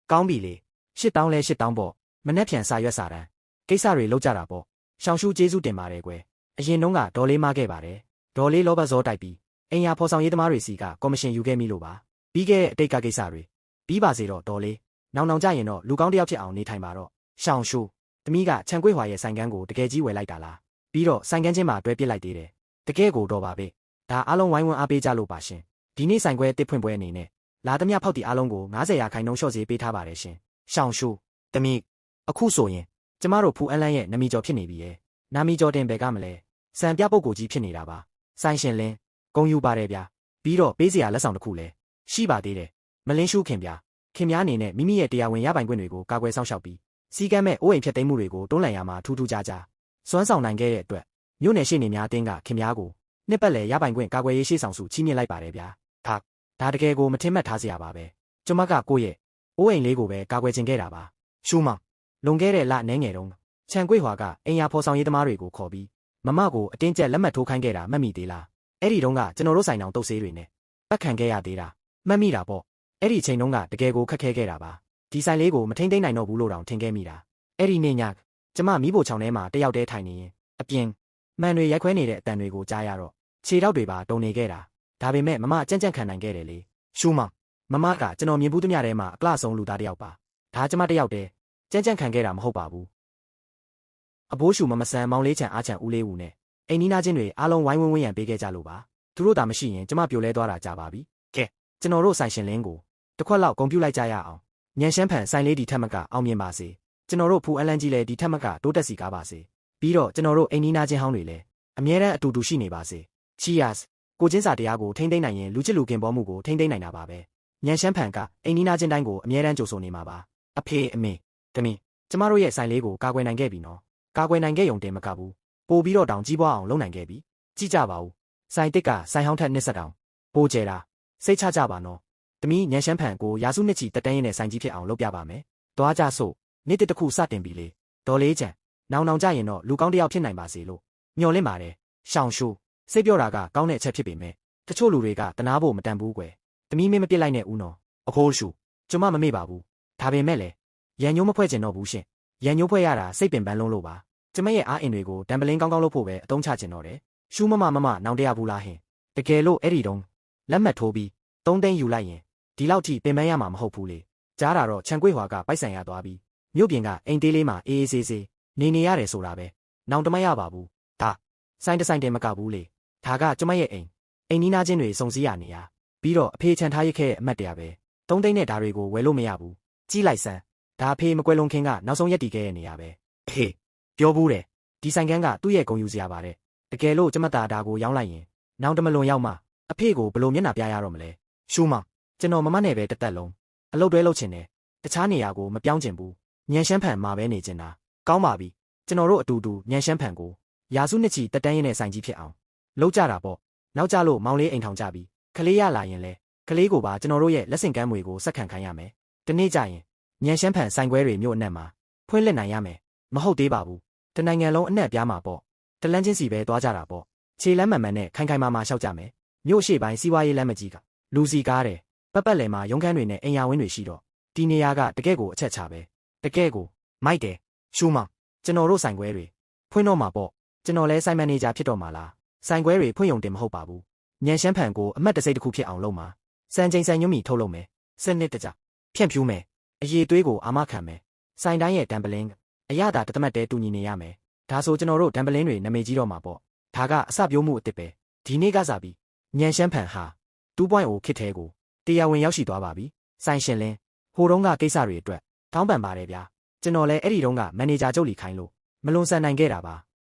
ကောင်းပြီလေ8000လဲ8000ပေါ့မနှက်ဖြန်စာရွက်စာတန်းကိစ္စတွေလောက်ကြတာပေါ့ရှောင်းရှူးကျေးဇူးတင်ပါတယ်ကွယ်အရင်တုန်းကဒေါ်လေးမခဲ့ပါတယ်ဒေါ်လေးလောဘဇောတိုက်ပြီးအင်ယာဖော်ဆောင်ရေးသမားတွေစီကကော်မရှင်ယူခဲ့မိလို့ပါပြီးခဲ့တဲ့အတိတ်ကကိစ္စတွေပြီးပါစေတော့ဒေါ်လေးနောင်ကြရင်တော့လူကောင်းတစ်ယောက်ဖြစ်အောင်နေထိုင်ပါတော့ရှောင်းရှူးသမီးကခြံကွေ့ဟွာရဲ့ဆိုင်ကန်းကိုတကယ်ကြီးဝယ်လိုက်တာလားပြီးတော့ဆိုင်ကန်းချင်းမှာတွဲပစ်လိုက်သေးတယ်တကယ်ကိုတော့ပါပဲ ဒါအားလုံးဝိုင်းဝန်းအားပေးကြလို့ပါရှင်ဒီနေ့ဆိုင်ခွဲတစ်ဖွင့်ပွဲအနေနဲ့လာသမျှဖောက်တီအားလုံးကို90ရာခိုင်နှုန်းလျှော့ဈေးပေးထားပါတယ်ရှင်ရှောင်းရှူတမီအခုဆိုရင်ကျမတို့ဖူအန်လန်းရဲ့နာမည်ကျော်ဖြစ်နေပြီရဲ့နာမည်ကျော်တင်ဘယ်ကမလဲစံပြပုဂ္ဂိုလ်ကြီးဖြစ်နေတာပါဆိုင်ရှင်လင်းဂုံယူပါတယ်ဗျာပြီးတော့ပေးစရာလက်ဆောင်တစ်ခုလည်းရှိပါသေးတယ်မလင်းရှုခင်ဗျာခင်ဗျားအနေနဲ့မိမိရဲ့တရားဝင်ရပိုင်ခွင့်တွေကိုကာကွယ်စောင့်ရှောက်ပြီးစီကမ်းမဲ့အိုးအိမ်ဖြတ်သိမ်းမှုတွေကိုတွန်းလှန်ရမှာထူးထူးခြားခြားစွမ်းဆောင်နိုင်ခဲ့တဲ့အတွက်မြို့နယ်ရှိနေများအတင်းကခင်ဗျားကိုနှစ်ပတ်လည်ရပိုင်ခွင့်ကာကွယ်ရေးရှေ့ဆောင်စုချီးမြှင့်လိုက်ပါတယ်ဗျာဒါတကယ်ကိုမထင်မှတ်ထားစရာပါပဲကျမကကိုယ့်ရဲ့အိုးအိမ်လေးကိုပဲကာကွယ်ခြင်းခဲ့တာပါရှူမောင်လွန်ခဲ့တဲ့လနှဲငယ်တုန်းချန်ကွေ့ဟွာကအိမ်ယာဖော်ဆောင်ရေးသမားတွေကိုခေါ်ပြီးမမကိုအတင်းကျပ်လက်မှတ်ထိုးခိုင်းခဲ့တာမှတ်မိသေးလားအဲ့ဒီတုန်းကကျွန်တော်တို့ဆိုင်အောင်တုတ်ဆေးတွေနဲ့ပတ်ခံခဲ့ရသေးတာမှတ်မိတာပေါ့အဲ့ဒီချိန်တုန်းကတကယ်ကိုခက်ခဲခဲ့တာပါဒီဆိုင်လေးကိုမထိန်သိမ်းနိုင်တော့ဘူးလို့တောင်ထင်ခဲ့မိတာအဲ့ဒီနေ့ညကျမမိဖို့ချောင်းထဲမှာတယောက်တည်းထိုင်နေရင်အပြင်မှန်တွေရိုက်ခွဲနေတဲ့အတန်တွေကိုကြားရတော့ခြေထောက်တွေပါတုန်နေခဲ့တာဒါပေမဲ့မမကြံ့ကြံ့ခံနိုင်ခဲ့တယ်လေရှူမောင်မမကကျွန်တော်မြင်ဘူးသမျှထဲမှာအကလဆုံးလူသားတယောက်ပါဒါကျမတယောက်တည်းကြံ့ကြံ့ခံခဲ့တာမဟုတ်ပါဘူးအဘိုးရှူမဆန်မောင်လေးချန်အားချန်ဦးလေးဦးနဲ့အိမ်နီးနားချင်းတွေအားလုံးဝိုင်းဝန်းဝန်းရံပေးခဲ့ကြလို့ပါသူတို့သာမရှိရင်ကျမပြိုလဲသွားတာကြပါပြီကဲကျွန်တော်တို့ဆိုင်ရှင်လင်းကိုတစ်ခွက်လောက်ဂုဏ်ပြုလိုက်ကြရအောင်ညံရှမ်းဖန်ဆိုင်လေးဒီထက်မကအောင်မြင်ပါစေကျွန်တော်တို့ဖူအန်လန်းကြီးလည်းဒီထက်မကတိုးတက်စီကားပါစေပြီးတော့ကျွန်တော်တို့အိမ်နီးနားချင်းဟောင်းတွေလည်းအမြဲတမ်းအတူတူရှိနေပါစေ Cheers ကိုချင်းစာတရားကိုထိမ့်သိမ့်နိုင်ရင်လူချစ်လူခင်ပေါ်မှုကိုထိမ့်သိမ့်နိုင်တာပါပဲညံရှမ်းဖန်ကအိမ်နီးနားချင်းတိုင်းကိုအမြဲတမ်းကြိုဆိုနေမှာပါအဖေအမေတမီကျမတို့ရဲ့ဆိုင်လေးကိုကာကွယ်နိုင်ခဲ့ပြီနော်ကာကွယ်နိုင်ခဲ့ုံတင်မကဘူးပို့ပြီးတော့တောင်ကြီးပွားအောင်လုပ်နိုင်ခဲ့ပြီကြည့်ကြပါဦးဆိုင်တစ်ကဆိုင်ဟောင်းထက်နှစ်ဆက်တောင်ပိုးကျဲတာစိတ်ချကြပါနော်တမီညံရှမ်းဖန်ကိုရာစုနှစ်ချီတက်တန်းရင်နဲ့ဆိုင်ကြီးဖြစ်အောင်လုပ်ပြပါမယ်သွားကြစို့နေ့တစ်ခုစတင်ပြီလေဒေါ်လေးချန်နောင်ကြရင်တော့လူကောင်းတစ်ယောက်ဖြစ်နိုင်ပါစေလို့မျှော်လင့်ပါတယ်ရှောင်းရှူစိတ်ပြောတာကကောင်းတဲ့အချက်ဖြစ်ပေမဲ့တချို့လူတွေကတနာဖို့မတန်ဘူးကွယ်တမီမင်းမပြစ်လိုက်နဲ့ဦးနော်အခိုးရှူကျမမမေ့ပါဘူးဒါပေမဲ့လေရန်ညိုးမဖွဲ့ကျင်တော့ဘူးရှင်ရန်ညိုးဖွဲ့ရတာစိတ်ပင်ပန်းလုံးလို့ပါကျမရဲ့အားအင်တွေကိုဒံပလင်းကောင်းကောင်းလုပ်ဖို့ပဲအသုံးချကျင်တော့တယ်ရှူမမနောင်တရဘူးလားဟင်တကယ်လို့အဲ့ဒီတုန်းလက်မှတ်ထိုးပြီး3သိန်းယူလိုက်ရင်ဒီလောက်ထိပင်ပန်းရမှာမဟုတ်ဘူးလေကြားတာတော့ခြံကွေ့ဟွာကပိုက်ဆံရသွားပြီးမြို့ပြင်ကအိမ်သေးလေးမှာအေးအေးဆေးဆေးနေရတယ်ဆိုတာပဲနောင်တမရပါဘူးဒါဆိုင်တဆိုင်တင်မကဘူးလေဒါကကျမရဲ့အိမ်နီးနားချင်းတွေစုံစည်းရနေရပြီးတော့အဖေချန်ထားရခဲ့တဲ့အမတ်တရားပဲ3သိန်းနဲ့ဒါတွေကိုဝယ်လို့မရဘူးကြီးလိုက်စမ်းဒါအဖေမကွယ်လွန်ခင်ကနောက်ဆုံးရက်တည်ခဲ့ရနေရပဲဟေးပြောဘူးတယ်ဒီဆိုင်ကန်းကသူ့ရဲ့ဂုံယူစရာပါတဲ့တကယ်လို့ကျမသားဒါကိုရောင်းလိုက်ရင်နောင်တမလွန်ရောက်မှအဖေကိုဘလို့မျက်နှာပြရတော့မလဲရှူမောင်ကျွန်တော်မမနဲ့ပဲတက်တက်လုံးအလုပ်တွဲလုပ်ချင်တယ်တခြားနေရာကိုမပြောင်းချင်ဘူးညံရှမ်းဖန်မှာပဲနေချင်တာကောင်းပါပြီကျွန်တော်တို့အတူတူညံရှမ်းဖန်ကိုရာစုနှစ်ချီတက်တန်းရင်နဲ့ဆိုင်ကြီးဖြစ်အောင်လုပ်ကြတာပေါ့နောက်ကြလို့မောင်လေးအိမ်ထောင်ကြပြီးကလေးရလာရင်လဲကလေးကိုပါကျွန်တော်တို့ရဲ့လက်ဆင့်ကမ်းမွေကိုစက်ခံခိုင်းရမယ်ဒီနေ့ကျရင်ညံရှမ်းဖန်ဆိုင်ခွဲတွေမြို့အနှံ့မှာဖွင့်လှစ်နိုင်ရမယ်မဟုတ်သေးပါဘူးတနိုင်ငံလုံးအနှံ့ပြားမှာပေါ့တလန်းချင်းစီပဲသွားကြတာပေါ့ခြေလမ်းမှန်မှန်နဲ့ခိုင်ခိုင်မာမာရှောက်ကြမယ်မြို့ရှိပိုင်းစီးပွားရေးလမ်းမကြီးကလူစီကားတယ်ပတ်ပတ်လည်မှာရုံးခန်းတွေနဲ့အိမ်ယာဝင်းတွေရှိတော့ဒီနေရာကတကယ့်ကိုအချက်ချပဲတကယ့်ကိုမိုက်တယ်ရှူမောင်ကျွန်တော်တို့ဆိုင်ခွဲတွေဖွင့်တော့မှာပေါ့ကျွန်တော်လဲဆိုင်မန်နေဂျာဖြစ်တော့မှာလားဆိုင်ခွဲတွေဖွင့်ရုံတင်မဟုတ်ပါဘူးညံရှမ်းဖန်ကိုအမတ်တစိမ့်တစ်ခုဖြစ်အောင်လုပ်မှာစံချိန်စံညွှန်းမီထုတ်လုပ်မယ်စနစ်တကျဖြန့်ဖြူးမယ်အရေးသွေးကိုအာမခံမယ်ဆိုင်တိုင်းရဲ့ဒံပလင်းအရသာတသမတ်တဲတူညီနေရမယ်ဒါဆိုကျွန်တော်တို့ဒံပလင်းတွေနာမည်ကြီးတော့မှာပေါ့ဒါကအစပြိုးမှုအစ်စ်ပဲဒီနေ့ကစားပြီးညံရှမ်းဖန်ဟာ2.0ခစ်သေးကိုတရားဝင်ရောက်ရှိသွားပါပြီဆိုင်ရှင်လင်းဟိုတုန်းကကိစ္စတွေအတွက်တောင်းပန်ပါတယ်ဗျာကျွန်တော်လည်းအဲ့ဒီတုန်းကမန်နေဂျာချုပ်လီခိုင်းလို့မလွန်ဆန်နိုင်ခဲ့တာပါ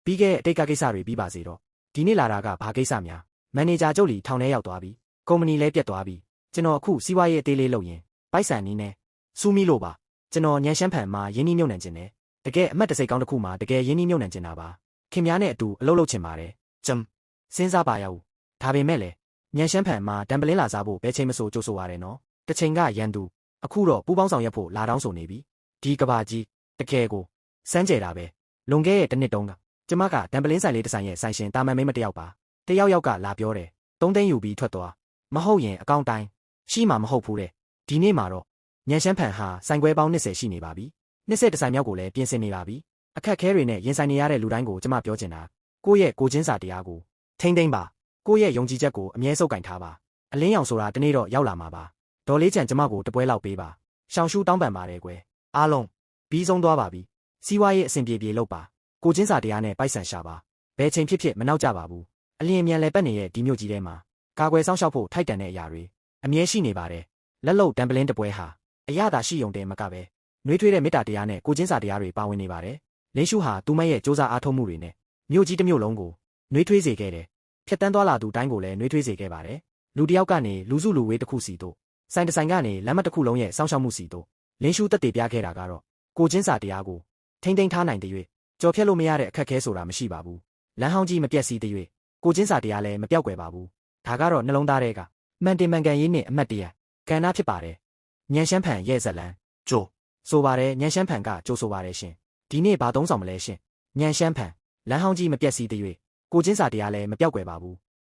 ပြီးခဲ့တဲ့အတိတ်ကကိစ္စတွေပြီးပါစေတော့ဒီနေ့လာတာကဘာကိစ္စများမန်နေဂျာချုပ်လီထောင်ထဲရောက်သွားပြီကုမ္ပဏီလည်းပြတ်သွားပြီကျွန်တော်အခုစီးပွားရေးအသေးလေးလုပ်ရင်ပိုက်ဆံနီးနဲ့စူးမီလို့ပါကျွန်တော်ညံရှမ်းဖန်မှာရင်းနှီးမြုပ်နှံခြင်းနဲ့တကယ်အမတ်တစိတ်ကောင်းတစ်ခုမှာတကယ်ရင်းနှီးမြုပ်နှံခြင်းတာပါခင်များနဲ့အတူအလုပ်လုပ်ချင်ပါတယ်ကျမ်စဉ်းစားပါရဦးဒါပေမဲ့လေညံရှမ်းဖန်မှာတံပလင်းလာစားဖို့ဘယ်ချိန်မဆိုကြိုးဆိုရတယ်နော်တစ်ချိန်ကရန်သူအခုတော့ပူပေါင်းဆောင်ရွက်ဖို့လာတောင်းဆိုနေပြီဒီကဘာကြီးတကယ်ကိုစမ်းကြဲတာပဲလွန်ခဲ့တဲ့တစ်နှစ်တုန်းကကျမကတံပလင်းဆိုင်လေးတစ်ဆိုင်ရဲ့ဆိုင်ရှင်တာမန်မိန်းမတယောက်ပါတယောက်ကလာပြောတယ်3သိန်းယူပြီးထွက်သွားမဟုတ်ရင်အကောင့်တိုင်းရှိမှာမဟုတ်ဘူးတဲ့ဒီနေ့မှာတော့ညံရှမ်းဖန်ဟာဆိုင်ခွဲပေါင်း20ရှိနေပါပြီ20တဆိုင်မြောက်ကိုလည်းပြင်ဆင်နေပါပြီအခက်ခဲတွေနဲ့ရင်ဆိုင်နေရတဲ့လူတိုင်းကိုကျမပြောချင်တာကိုယ့်ရဲ့ကိုချင်းစာတရားကိုထိမ့်သိမ့်ပါကိုယ့်ရဲ့ယုံကြည်ချက်ကိုအမြဲစုပ်ကင်ထားပါအလင်းရောင်ဆိုတာတနေ့တော့ရောက်လာမှာပါဒေါ်လေးချန်ကျမကိုတပွဲလောက်ပေးပါရှောင်းရှူးတောင်းပန်ပါတယ်ကွယ်အားလုံးပြီးဆုံးသွားပါပြီစီးပွားရေးအဆင်ပြေပြေလုပ်ပါကိုချင်းစာတရားနဲ့ပိုက်ဆံရှာပါဘယ်ချိန်ဖြစ်ဖြစ်မနှောက်ကြပါဘူး အလင်းမြန်လဲပတ်နေတဲ့ဒီမြို့ကြီးထဲမှာကာကွယ်စောင့်ရှောက်ဖို့ထိုက်တန်တဲ့အရာတွေအမြဲရှိနေပါတယ်လက်လုံတံပလင်းတပွဲဟာအရသာရှိုံတည်းမကပဲနှွေးထွေးတဲ့မေတ္တာတရားနဲ့ကိုချင်းစာတရားတွေပါဝင်နေပါတယ်လင်းရှုဟာသူမရဲ့စ조사အားထုတ်မှုတွေနဲ့မြို့ကြီးတစ်မြို့လုံးကိုနှွေးထွေးစေခဲ့တယ်ဖြတ်တန်းသွားလာသူတိုင်းကိုလည်းနှွေးထွေးစေခဲ့ပါတယ်လူတစ်ယောက်ကနေလူစုလူဝေးတစ်ခုစီတို့ဆိုင်တစ်ဆိုင်ကနေလမ်းမတစ်ခုလုံးရဲ့စောင့်ရှောက်မှုစီတို့လင်းရှုတက်တည်ပြခဲ့တာကတော့ကိုချင်းစာတရားကိုထိမ့်သိမ်းထားနိုင်တဲ့၍ကြော်ဖြတ်လို့မရတဲ့အခက်ခဲဆိုတာမရှိပါဘူးလမ်းဟောင်းကြီးမပြတ်စီးတဲ့၍ကိုချင်းစာတရားလည်းမပြောက်ကွယ်ပါဘူးဒါကတော့နှလုံးသားထဲကမှန်တင်မှန်ကန်ရေးနဲ့အမှတ်တရကဏ္ဍဖြစ်ပါတယ်ညံရှမ်းဖန်ရဲ့ဇက်လန်းကျိုဆိုပါတယ်ညံရှမ်းဖန်ကကျိုဆိုပါတယ်ရှင်ဒီနေ့ဘာသုံးဆောင်မလဲရှင်ညံရှမ်းဖန်လမ်းဟောင်းကြီးမပြတ်စီးတဲ့၍ကိုချင်းစာတရားလည်းမပြောက်ကွယ်ပါဘူး